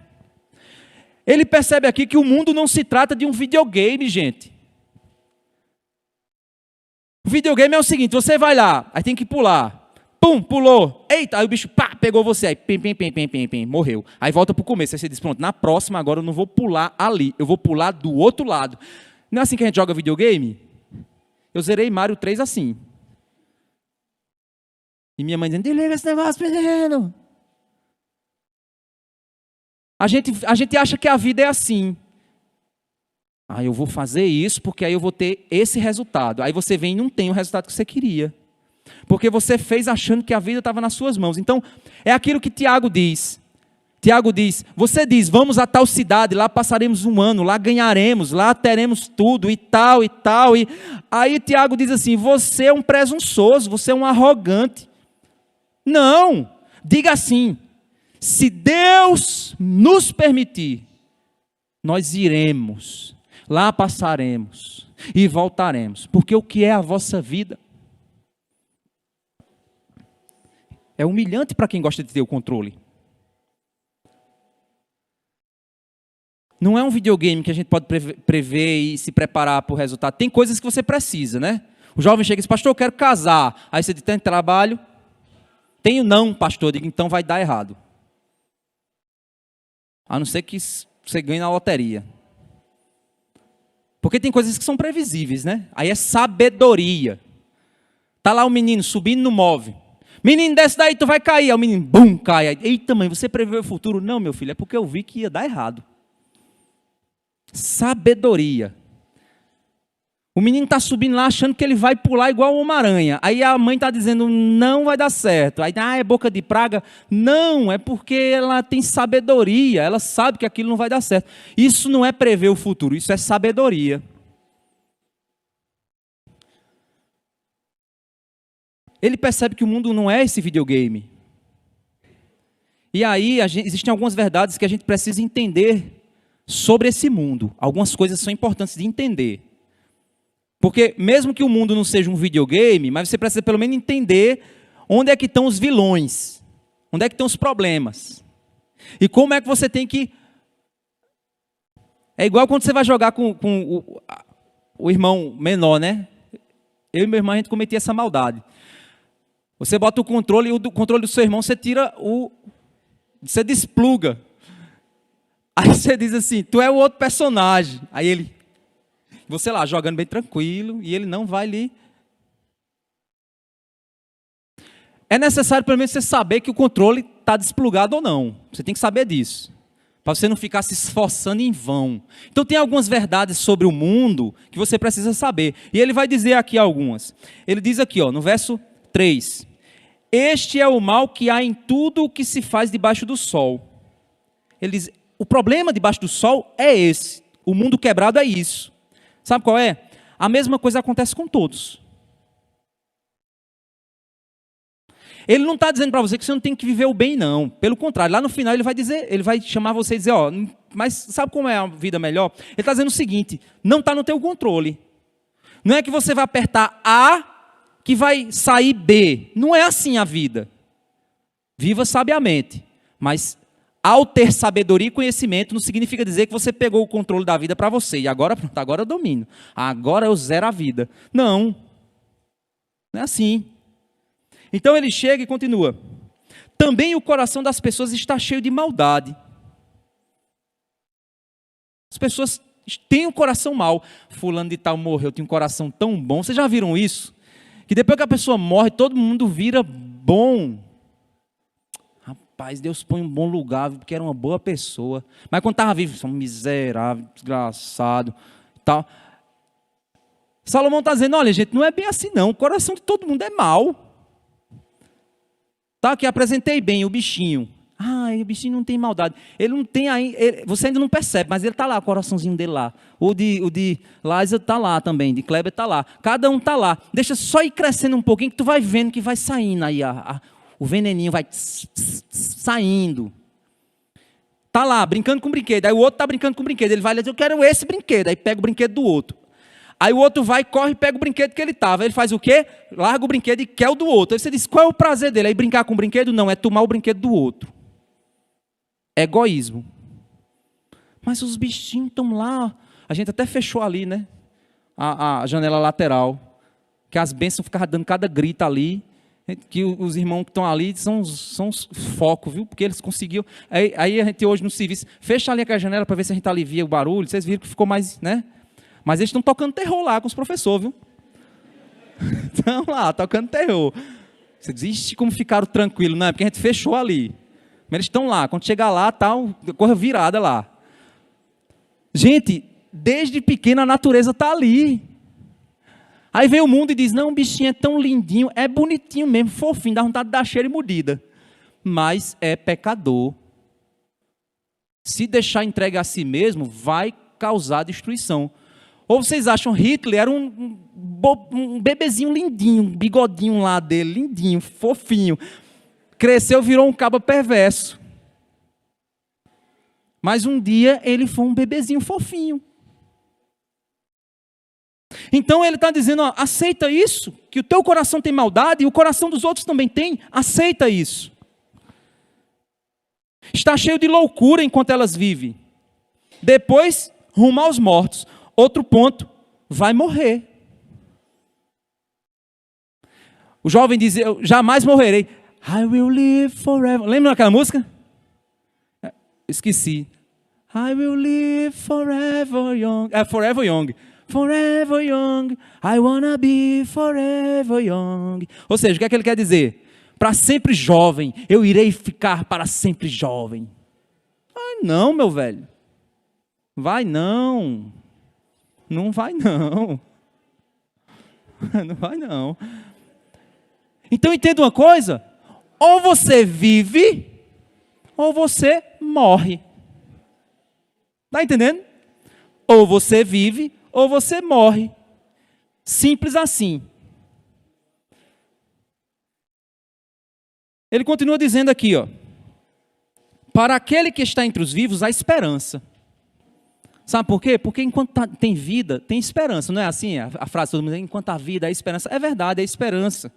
Ele percebe aqui que o mundo não se trata de um videogame, gente. O videogame é o seguinte, você vai lá, aí tem que pular. Pum, pulou. Eita, aí o bicho pá, pegou você. Aí pim, morreu. Aí volta para o começo. Aí você diz, pronto, na próxima agora eu não vou pular ali. Eu vou pular do outro lado. Não é assim que a gente joga videogame? Eu zerei Mario 3 assim. E minha mãe dizendo, desliga esse negócio, menino. A gente acha que a vida é assim. Ah, eu vou fazer isso porque aí eu vou ter esse resultado. Aí você vem e não tem o resultado que você queria. Porque você fez achando que a vida estava nas suas mãos. Então, é aquilo que Tiago diz. Tiago diz, você diz, vamos a tal cidade, lá passaremos um ano, lá ganharemos, lá teremos tudo e tal e tal. E aí Tiago diz assim, você é um presunçoso, você é um arrogante. Não, diga assim, se Deus nos permitir, nós iremos, lá passaremos e voltaremos. Porque o que é a vossa vida? É humilhante para quem gosta de ter o controle. Não é um videogame que a gente pode prever e se preparar para o resultado. Tem coisas que você precisa, né? O jovem chega e diz, pastor, eu quero casar. Aí você diz, tem trabalho? Tenho não, pastor. Eu digo, então vai dar errado. A não ser que você ganhe na loteria. Porque tem coisas que são previsíveis, né? Aí é sabedoria. Está lá o menino subindo no móvel. Menino, desce daí, tu vai cair. Aí o menino, bum, cai. Aí, eita mãe, você prevê o futuro? Não, meu filho, é porque eu vi que ia dar errado. Sabedoria. O menino está subindo lá achando que ele vai pular igual uma aranha. Aí a mãe está dizendo, não vai dar certo. Aí, é boca de praga. Não, é porque ela tem sabedoria. Ela sabe que aquilo não vai dar certo. Isso não é prever o futuro, isso é sabedoria. Ele percebe que o mundo não é esse videogame. E aí existem algumas verdades que a gente precisa entender sobre esse mundo. Algumas coisas são importantes de entender. Porque mesmo que o mundo não seja um videogame, mas você precisa pelo menos entender onde é que estão os vilões, onde é que estão os problemas. E como é que você tem que... É igual quando você vai jogar com o irmão menor, né? Eu e meu irmão, a gente cometia essa maldade. Você bota o controle e o controle do seu irmão, você tira você despluga. Aí você diz assim, tu é o outro personagem. Aí ele, você lá, jogando bem tranquilo, e ele não vai ali. É necessário pelo menos você saber que o controle está desplugado ou não. Você tem que saber disso. Para você não ficar se esforçando em vão. Então tem algumas verdades sobre o mundo que você precisa saber. E ele vai dizer aqui algumas. Ele diz aqui, no verso 3. Este é o mal que há em tudo o que se faz debaixo do sol. Ele diz, o problema debaixo do sol é esse. O mundo quebrado é isso. Sabe qual é? A mesma coisa acontece com todos. Ele não está dizendo para você que você não tem que viver o bem, não. Pelo contrário, lá no final ele vai dizer, ele vai chamar você e dizer, mas sabe como é a vida melhor? Ele está dizendo o seguinte, não está no teu controle. Não é que você vai apertar A que vai sair B. Não é assim a vida. Viva sabiamente. Mas ao ter sabedoria e conhecimento, não significa dizer que você pegou o controle da vida para você. E agora, pronto, agora eu domino. Agora eu zero a vida. Não. Não é assim. Então ele chega e continua. Também o coração das pessoas está cheio de maldade. As pessoas têm um coração mau. Fulano de tal morreu, tem um coração tão bom. Vocês já viram isso? Que depois que a pessoa morre, todo mundo vira bom. Rapaz, Deus põe um bom lugar, porque era uma boa pessoa. Mas quando estava vivo, são miserável, desgraçado, tal. Salomão está dizendo, olha gente, não é bem assim não. O coração de todo mundo é mau. Tá, que apresentei bem o bichinho. O bichinho não tem maldade. Ele não tem aí, você ainda não percebe, mas ele está lá, o coraçãozinho dele lá. O de Liza está lá também, de Kleber está lá. Cada um está lá. Deixa só ir crescendo um pouquinho que tu vai vendo que vai saindo aí. O veneninho vai saindo. Está lá, brincando com o brinquedo. Aí o outro está brincando com o brinquedo. Ele vai dizer, eu quero esse brinquedo. Aí pega o brinquedo do outro. Aí o outro vai, corre e pega o brinquedo que ele estava. Ele faz o quê? Larga o brinquedo e quer o do outro. Aí você diz, qual é o prazer dele? Aí brincar com o brinquedo? Não, é tomar o brinquedo do outro. Egoísmo. Mas os bichinhos estão lá. A gente até fechou ali, né? A janela lateral. Que as bênçãos ficavam dando cada grito ali. Que os irmãos que estão ali são os focos, viu? Porque eles conseguiam. Aí a gente hoje no serviço, fecha ali aquela janela para ver se a gente alivia o barulho. Vocês viram que ficou mais, né? Mas eles estão tocando terror lá com os professores, viu? Estão lá, tocando terror. Você diz, ixi, como ficaram tranquilos. Não, é porque a gente fechou ali. Mas eles estão lá. Quando chegar lá, corre virada lá. Gente, desde pequena a natureza está ali. Aí vem o mundo e diz, não, o bichinho é tão lindinho, é bonitinho mesmo, fofinho, dá vontade de dar cheiro e mordida. Mas é pecador. Se deixar entregue a si mesmo, vai causar destruição. Ou vocês acham Hitler era um bebezinho lindinho, um bigodinho lá dele, lindinho, fofinho. Cresceu, virou um caba perverso. Mas um dia ele foi um bebezinho fofinho. Então ele está dizendo, aceita isso, que o teu coração tem maldade e o coração dos outros também tem, aceita isso. Está cheio de loucura enquanto elas vivem. Depois, rumo aos mortos. Outro ponto, vai morrer. O jovem diz, eu jamais morrerei. I will live forever. Lembra daquela música? Esqueci. I will live forever young. Forever young. Forever young. I wanna be forever young. Ou seja, o que é que ele quer dizer? Para sempre jovem. Eu irei ficar para sempre jovem. Vai não, meu velho. Vai não. Não vai não. Não vai não. Então entenda uma coisa. Ou você vive, ou você morre. Está entendendo? Ou você vive, ou você morre. Simples assim. Ele continua dizendo aqui, para aquele que está entre os vivos, há esperança. Sabe por quê? Porque enquanto tem vida, tem esperança. Não é assim a frase, todo mundo diz, enquanto há vida, há esperança. É verdade, é esperança.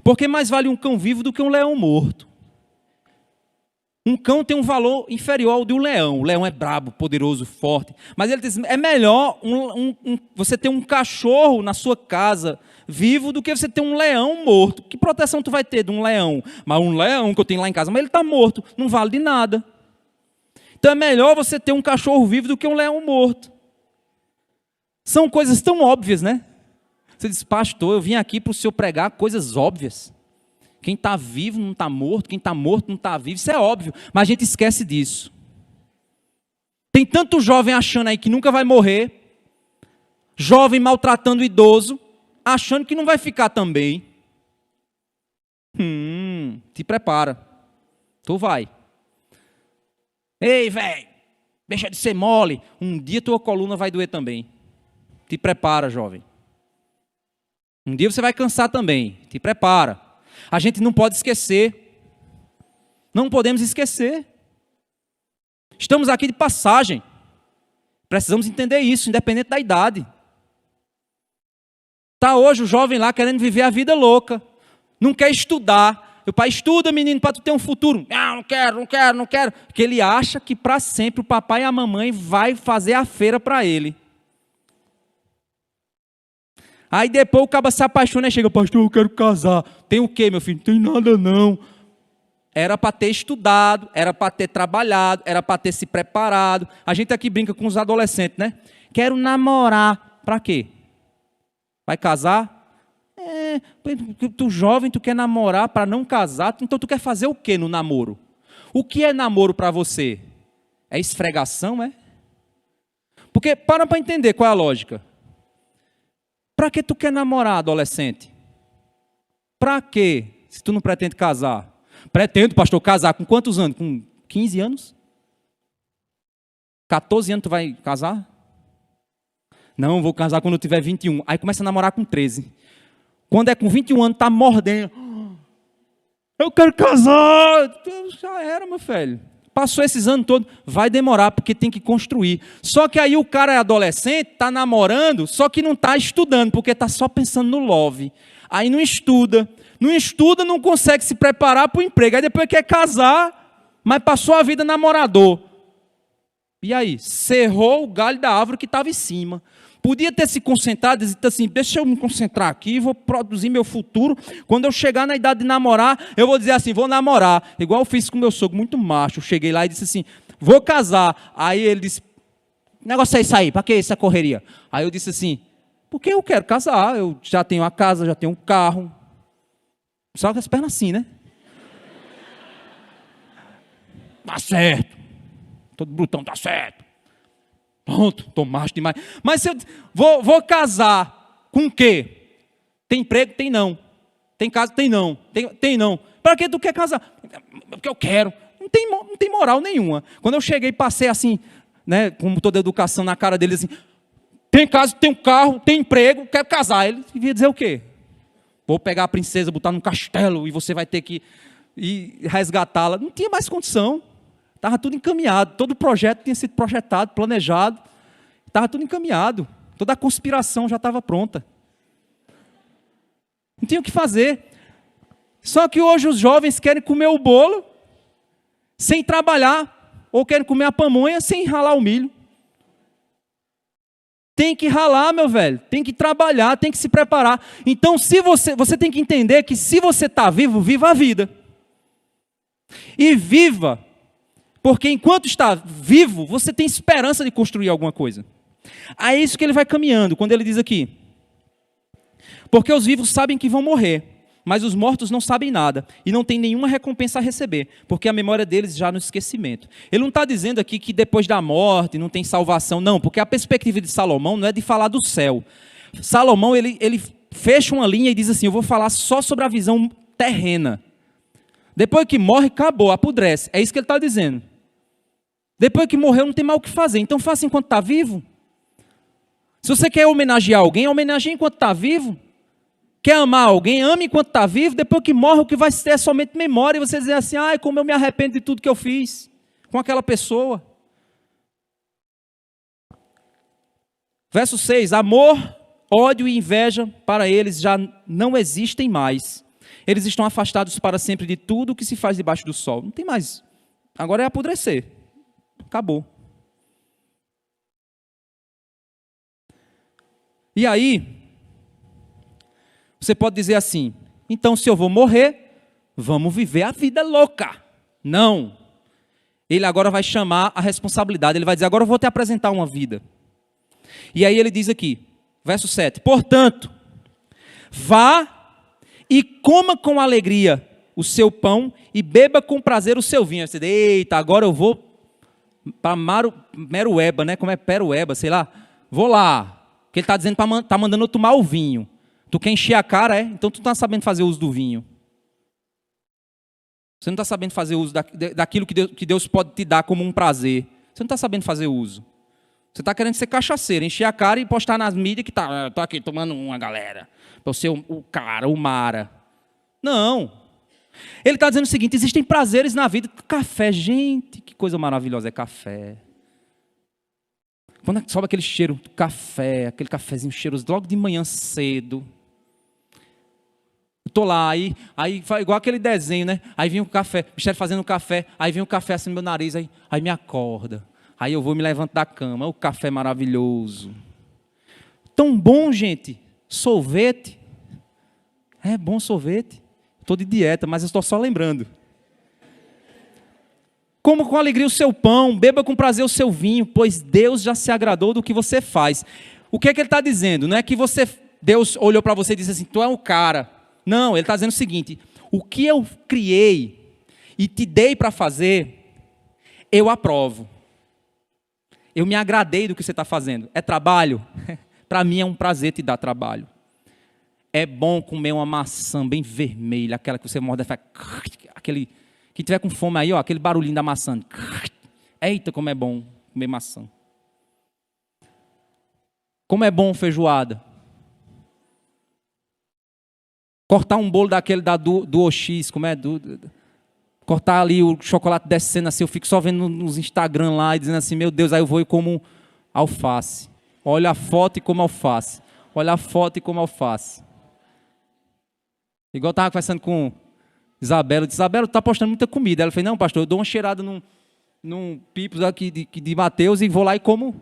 Porque mais vale um cão vivo do que um leão morto. Um cão tem um valor inferior ao de um leão. O leão é brabo, poderoso, forte. Mas ele diz, é melhor você ter um cachorro na sua casa vivo do que você ter um leão morto. Que proteção tu vai ter de um leão? Mas um leão que eu tenho lá em casa, mas ele está morto, não vale de nada. Então é melhor você ter um cachorro vivo do que um leão morto. São coisas tão óbvias, né? Você diz, pastor, eu vim aqui para o senhor pregar coisas óbvias. Quem está vivo não está morto, quem está morto não está vivo. Isso é óbvio, mas a gente esquece disso. Tem tanto jovem achando aí que nunca vai morrer, jovem maltratando o idoso, achando que não vai ficar também. Te prepara, tu vai. Ei, velho, deixa de ser mole, um dia tua coluna vai doer também. Te prepara, jovem. Um dia você vai cansar também, te prepara. A gente não pode esquecer. Não podemos esquecer. Estamos aqui de passagem. Precisamos entender isso, independente da idade. Está hoje o jovem lá querendo viver a vida louca. Não quer estudar. O pai, estuda, menino, para tu ter um futuro. Não quero. Porque ele acha que para sempre o papai e a mamãe vai fazer a feira para ele. Aí depois o caba se apaixona e chega, pastor, eu quero casar. Tem o quê, meu filho? Não tem nada não. Era para ter estudado, era para ter trabalhado, era para ter se preparado. A gente aqui brinca com os adolescentes, né? Quero namorar. Para quê? Vai casar? Tu jovem, tu quer namorar para não casar, então tu quer fazer o quê no namoro? O que é namoro para você? É esfregação, é? Porque, para entender qual é a lógica. Para que tu quer namorar, adolescente? Para quê? Se tu não pretende casar. Pretendo, pastor, casar com quantos anos? Com 15 anos? 14 anos tu vai casar? Não, vou casar quando eu tiver 21. Aí começa a namorar com 13. Quando é com 21 anos, tá mordendo. Eu quero casar. Já era, meu filho. Passou esses anos todos, vai demorar, porque tem que construir. Só que aí o cara é adolescente, está namorando, só que não está estudando, porque está só pensando no love. Aí não estuda, não consegue se preparar para o emprego. Aí depois quer casar, mas passou a vida namorador. E aí? Cerrou o galho da árvore que estava em cima. Podia ter se concentrado e dito assim, deixa eu me concentrar aqui, vou produzir meu futuro. Quando eu chegar na idade de namorar, eu vou dizer assim, vou namorar. Igual eu fiz com meu sogro, muito macho. Eu cheguei lá e disse assim, vou casar. Aí ele disse, negócio é isso aí, para que essa correria? Aí eu disse assim, porque eu quero casar, eu já tenho a casa, já tenho um carro. Só com as pernas assim, né? Tá certo. Todo brutão, tá certo. Pronto, tô macho demais. Mas se eu vou casar com o quê? Tem emprego? Tem não. Tem casa? Tem não. Tem não. Para que tu quer casar? Porque eu quero. Não tem moral nenhuma. Quando eu cheguei, passei assim, né, como toda educação na cara dele, assim, tem casa, tem um carro, tem emprego, quero casar. Ele devia dizer o quê? Vou pegar a princesa, botar num castelo e você vai ter que ir resgatá-la. Não tinha mais condição. Estava tudo encaminhado, todo o projeto tinha sido projetado, planejado, estava tudo encaminhado, toda a conspiração já estava pronta. Não tinha o que fazer. Só que hoje os jovens querem comer o bolo sem trabalhar, ou querem comer a pamonha sem ralar o milho. Tem que ralar, meu velho, tem que trabalhar, tem que se preparar. Então, se você tem que entender que se você está vivo, viva a vida. E viva. Porque enquanto está vivo, você tem esperança de construir alguma coisa. É isso que ele vai caminhando, quando ele diz aqui. Porque os vivos sabem que vão morrer, mas os mortos não sabem nada, e não têm nenhuma recompensa a receber, porque a memória deles já no esquecimento. Ele não está dizendo aqui que depois da morte não tem salvação, não, porque a perspectiva de Salomão não é de falar do céu. Salomão, ele fecha uma linha e diz assim, eu vou falar só sobre a visão terrena. Depois que morre, acabou, apodrece. É isso que ele está dizendo. Depois que morreu, não tem mais o que fazer. Então faça enquanto está vivo. Se você quer homenagear alguém, homenageie enquanto está vivo. Quer amar alguém, ame enquanto está vivo. Depois que morre, o que vai ter é somente memória. E você dizer assim, ai, como eu me arrependo de tudo que eu fiz com aquela pessoa. Verso 6, amor, ódio e inveja para eles já não existem mais. Eles estão afastados para sempre de tudo que se faz debaixo do sol. Não tem mais. Agora é apodrecer. Acabou. E aí, você pode dizer assim, então se eu vou morrer, vamos viver a vida louca. Não. Ele agora vai chamar a responsabilidade. Ele vai dizer, agora eu vou te apresentar uma vida. E aí ele diz aqui, verso 7, portanto, vá e coma com alegria o seu pão e beba com prazer o seu vinho. Você diz, eita, agora eu vou para Merueba, né? Como é Perueba, sei lá. Vou lá. Porque ele está dizendo, está mandando eu tomar o vinho. Tu quer encher a cara, é? Então tu não está sabendo fazer uso do vinho. Você não está sabendo fazer uso daquilo que Deus pode te dar como um prazer. Você não está sabendo fazer uso. Você está querendo ser cachaceiro, encher a cara e postar nas mídias que estou aqui tomando uma, galera. Para ser o cara, o mara. Não. Ele está dizendo o seguinte, existem prazeres na vida. Café, gente, que coisa maravilhosa é café. Quando sobe aquele cheiro do café, aquele cafezinho cheiroso, logo de manhã cedo. Estou lá, aí igual aquele desenho, né? Aí vem o café, o Michele fazendo o café, aí vem o café assim no meu nariz, aí me acorda. Aí eu vou me levanto da cama, o café maravilhoso. Tão bom, gente. Sorvete. É bom sorvete. Estou de dieta, mas eu estou só lembrando. Coma com alegria o seu pão, beba com prazer o seu vinho, pois Deus já se agradou do que você faz. O que é que ele está dizendo? Não é que Deus olhou para você e disse assim, tu é um cara. Não, ele está dizendo o seguinte, o que eu criei e te dei para fazer, eu aprovo. Eu me agradei do que você está fazendo. É trabalho? Para mim é um prazer te dar trabalho. É bom comer uma maçã bem vermelha, aquela que você morde e faz... Aquele... Quem tiver com fome aí, ó, aquele barulhinho da maçã. Eita, como é bom comer maçã. Como é bom feijoada. Cortar um bolo daquele do OX, como é? Cortar ali o chocolate descendo assim, eu fico só vendo nos Instagram lá e dizendo assim, meu Deus, aí eu vou e como alface. Olha a foto e como alface. Olha a foto e como alface. Igual eu estava conversando com Isabela, eu disse, Isabela, tu está postando muita comida. Ela fez, não, pastor, eu dou uma cheirada num pipos aqui de Mateus e vou lá e como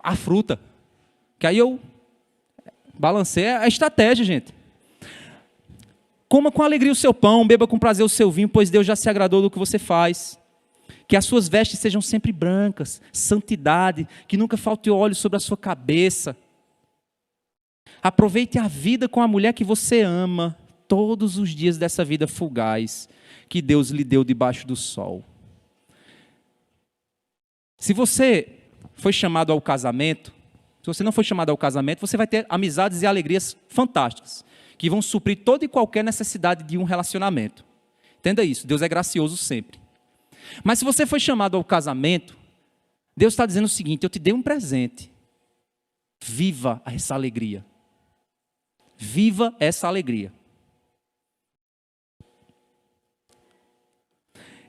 a fruta. Que aí eu balancei a estratégia, gente. Coma com alegria o seu pão, beba com prazer o seu vinho, pois Deus já se agradou do que você faz. Que as suas vestes sejam sempre brancas, santidade, que nunca falte óleo sobre a sua cabeça. Aproveite a vida com a mulher que você ama, todos os dias dessa vida fugaz, que Deus lhe deu debaixo do sol. Se você foi chamado ao casamento, se você não foi chamado ao casamento, você vai ter amizades e alegrias fantásticas, que vão suprir toda e qualquer necessidade de um relacionamento. Entenda isso, Deus é gracioso sempre. Mas se você foi chamado ao casamento, Deus está dizendo o seguinte, eu te dei um presente. Viva essa alegria. Viva essa alegria.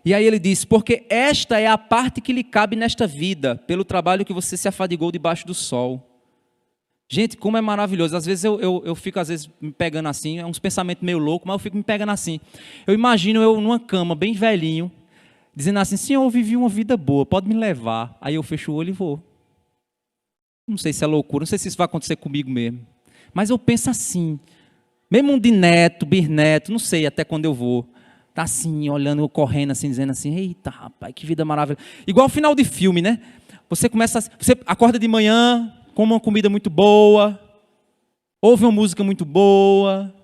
E aí ele diz, porque esta é a parte que lhe cabe nesta vida, pelo trabalho que você se afadigou debaixo do sol. Gente, como é maravilhoso. Às vezes eu fico me pegando assim, é uns pensamentos meio loucos, mas eu fico me pegando assim. Eu imagino eu numa cama, bem velhinho, dizendo assim, Senhor, eu vivi uma vida boa, pode me levar. Aí eu fecho o olho e vou. Não sei se é loucura, não sei se isso vai acontecer comigo mesmo. Mas eu penso assim, mesmo de neto, bisneto, não sei até quando eu vou. Tá assim, olhando, correndo assim, dizendo assim, eita rapaz, que vida maravilhosa. Igual ao final de filme, né? Você acorda de manhã, come uma comida muito boa, ouve uma música muito boa,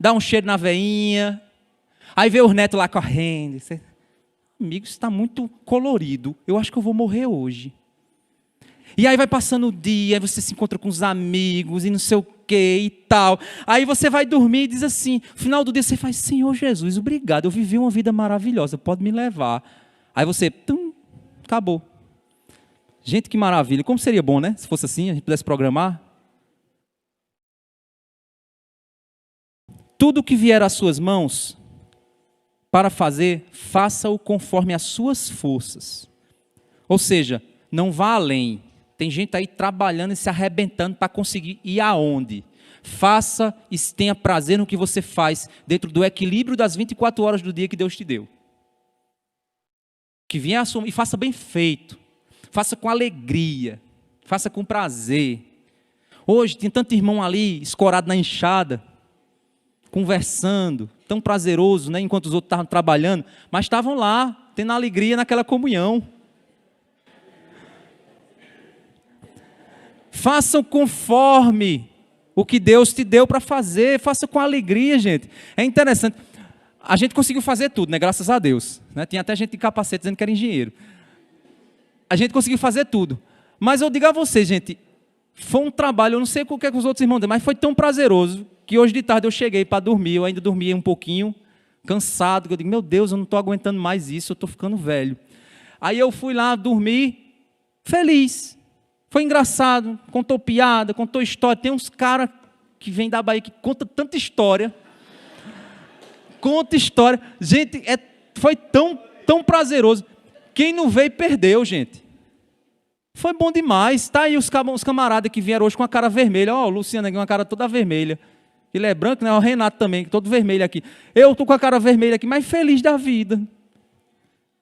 dá um cheiro na veinha, aí vê os netos lá correndo. Você, amigo, isso está muito colorido, eu acho que eu vou morrer hoje. E aí vai passando o dia, aí você se encontra com os amigos e não sei o que e tal. Aí você vai dormir e diz assim, no final do dia você faz, Senhor Jesus, obrigado, eu vivi uma vida maravilhosa, pode me levar. Aí você, acabou. Gente, que maravilha. Como seria bom, né? Se fosse assim, a gente pudesse programar. Tudo que vier às suas mãos para fazer, faça-o conforme as suas forças. Ou seja, não vá além. Tem gente aí trabalhando e se arrebentando para conseguir ir aonde? Faça e tenha prazer no que você faz, dentro do equilíbrio das 24 horas do dia que Deus te deu. Que venha assumir, e faça bem feito. Faça com alegria. Faça com prazer. Hoje tem tanto irmão ali, escorado na enxada, conversando, tão prazeroso, né, enquanto os outros estavam trabalhando, mas estavam lá, tendo alegria naquela comunhão. Façam conforme o que Deus te deu para fazer, faça com alegria, gente. É interessante, a gente conseguiu fazer tudo, né? Graças a Deus. Né? Tinha até gente de capacete dizendo que era engenheiro. A gente conseguiu fazer tudo. Mas eu digo a vocês, gente, foi um trabalho, eu não sei o que é que os outros irmãos dizem, mas foi tão prazeroso, que hoje de tarde eu cheguei para dormir, eu ainda dormia um pouquinho, cansado, que eu digo, meu Deus, eu não estou aguentando mais isso, eu estou ficando velho. Aí eu fui lá dormir, feliz. Foi engraçado, contou piada, contou história. Tem uns caras que vêm da Bahia que contam tanta história. Conta história. Gente, foi tão prazeroso. Quem não veio, perdeu, gente. Foi bom demais. Tá aí os camaradas que vieram hoje com a cara vermelha. Ó, o Luciano aqui com a cara toda vermelha. Ele é branco, né? O Renato também, todo vermelho aqui. Eu estou com a cara vermelha aqui, mas feliz da vida.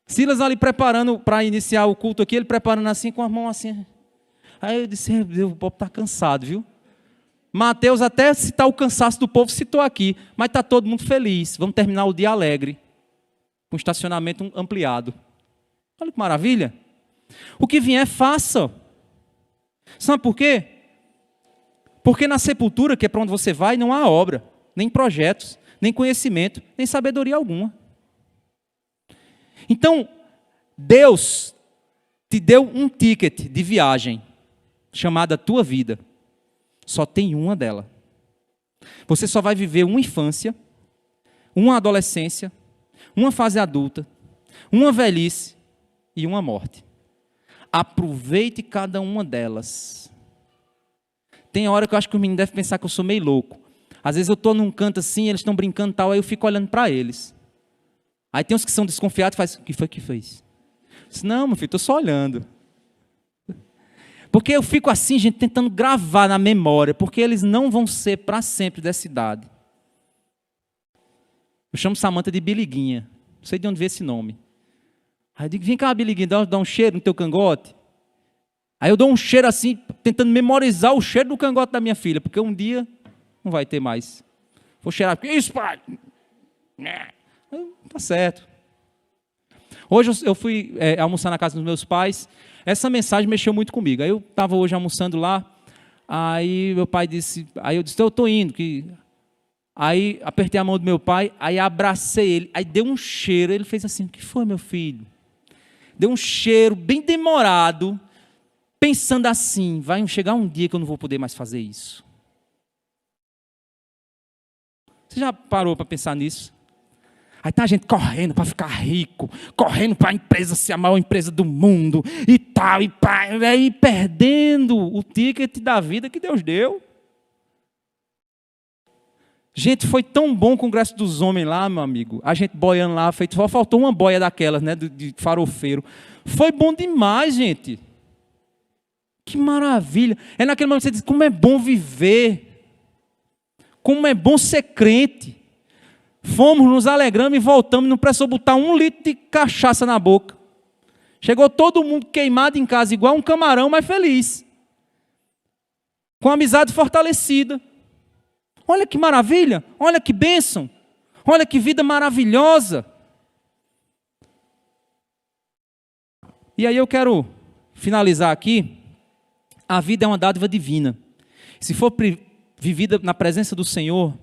Silas ali preparando para iniciar o culto aqui, ele preparando assim, com a mão assim. Aí eu disse, o povo está cansado, viu? Mateus até citar o cansaço do povo, citou aqui, mas está todo mundo feliz. Vamos terminar o dia alegre, com estacionamento ampliado. Olha que maravilha. O que vier, faça. Sabe por quê? Porque na sepultura, que é para onde você vai, não há obra, nem projetos, nem conhecimento, nem sabedoria alguma. Então, Deus te deu um ticket de viagem, chamada tua vida. Só tem uma dela. Você só vai viver uma infância, uma adolescência, uma fase adulta, uma velhice e uma morte. Aproveite cada uma delas. Tem hora que eu acho que os meninos devem pensar que eu sou meio louco. Às vezes eu estou num canto assim, eles estão brincando e tal, aí eu fico olhando para eles. Aí tem uns que são desconfiados e fazem, o que foi que fez? Eu disse, não, meu filho, estou só olhando. Porque eu fico assim, gente, tentando gravar na memória, porque eles não vão ser para sempre dessa idade. Eu chamo Samanta de Biliguinha. Não sei de onde veio esse nome. Aí eu digo, vem cá, Biliguinha, dá um cheiro no teu cangote. Aí eu dou um cheiro assim, tentando memorizar o cheiro do cangote da minha filha, porque um dia não vai ter mais. Vou cheirar, que isso, pai? Tá certo. Hoje eu fui almoçar na casa dos meus pais. Essa mensagem mexeu muito comigo. Aí eu estava hoje almoçando lá, aí meu pai disse, aí eu disse, eu estou indo. Aí apertei a mão do meu pai, aí abracei ele, aí deu um cheiro, ele fez assim, o que foi, meu filho? Deu um cheiro bem demorado, pensando assim, vai chegar um dia que eu não vou poder mais fazer isso. Você já parou para pensar nisso? Aí tá a gente correndo para ficar rico, correndo para a empresa ser a maior empresa do mundo, e tal, e pá, aí perdendo o ticket da vida que Deus deu. Gente, foi tão bom o Congresso dos Homens lá, meu amigo. A gente boiando lá, só faltou uma boia daquelas, né, de farofeiro. Foi bom demais, gente. Que maravilha. É naquele momento que você diz, como é bom viver. Como é bom ser crente. Fomos, nos alegramos e voltamos, não precisou botar 1 litro de cachaça na boca. Chegou todo mundo queimado em casa, igual um camarão, mas feliz. Com a amizade fortalecida. Olha que maravilha, olha que bênção, olha que vida maravilhosa. E aí eu quero finalizar aqui. A vida é uma dádiva divina. Se for vivida na presença do Senhor,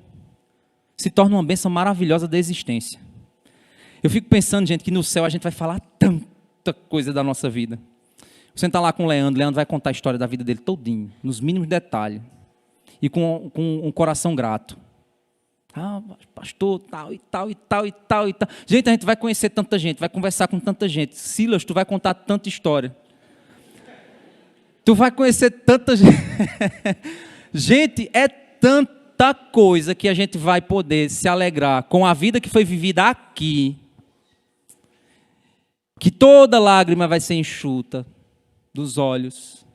se torna uma bênção maravilhosa da existência. Eu fico pensando, gente, que no céu a gente vai falar tanta coisa da nossa vida. Você está lá com o Leandro vai contar a história da vida dele todinho, nos mínimos detalhes. E com um coração grato. Ah, pastor, tal, e tal, e tal, e tal, e tal. Gente, a gente vai conhecer tanta gente, vai conversar com tanta gente. Silas, tu vai contar tanta história. Tu vai conhecer tanta gente. Gente, é tanta coisa que a gente vai poder se alegrar com a vida que foi vivida aqui. Que toda lágrima vai ser enxuta dos olhos.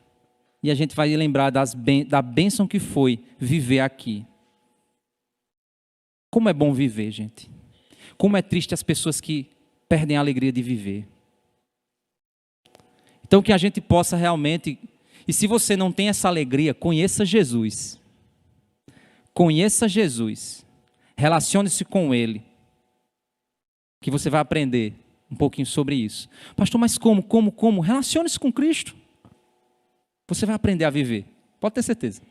e a gente vai lembrar da bênção que foi viver aqui. Como é bom viver, gente. Como é triste as pessoas que perdem a alegria de viver. Então que a gente possa realmente, e se você não tem essa alegria, conheça Jesus. Conheça Jesus. Relacione-se com Ele. Que você vai aprender um pouquinho sobre isso. Pastor, mas como? Relacione-se com Cristo. Você vai aprender a viver. Pode ter certeza.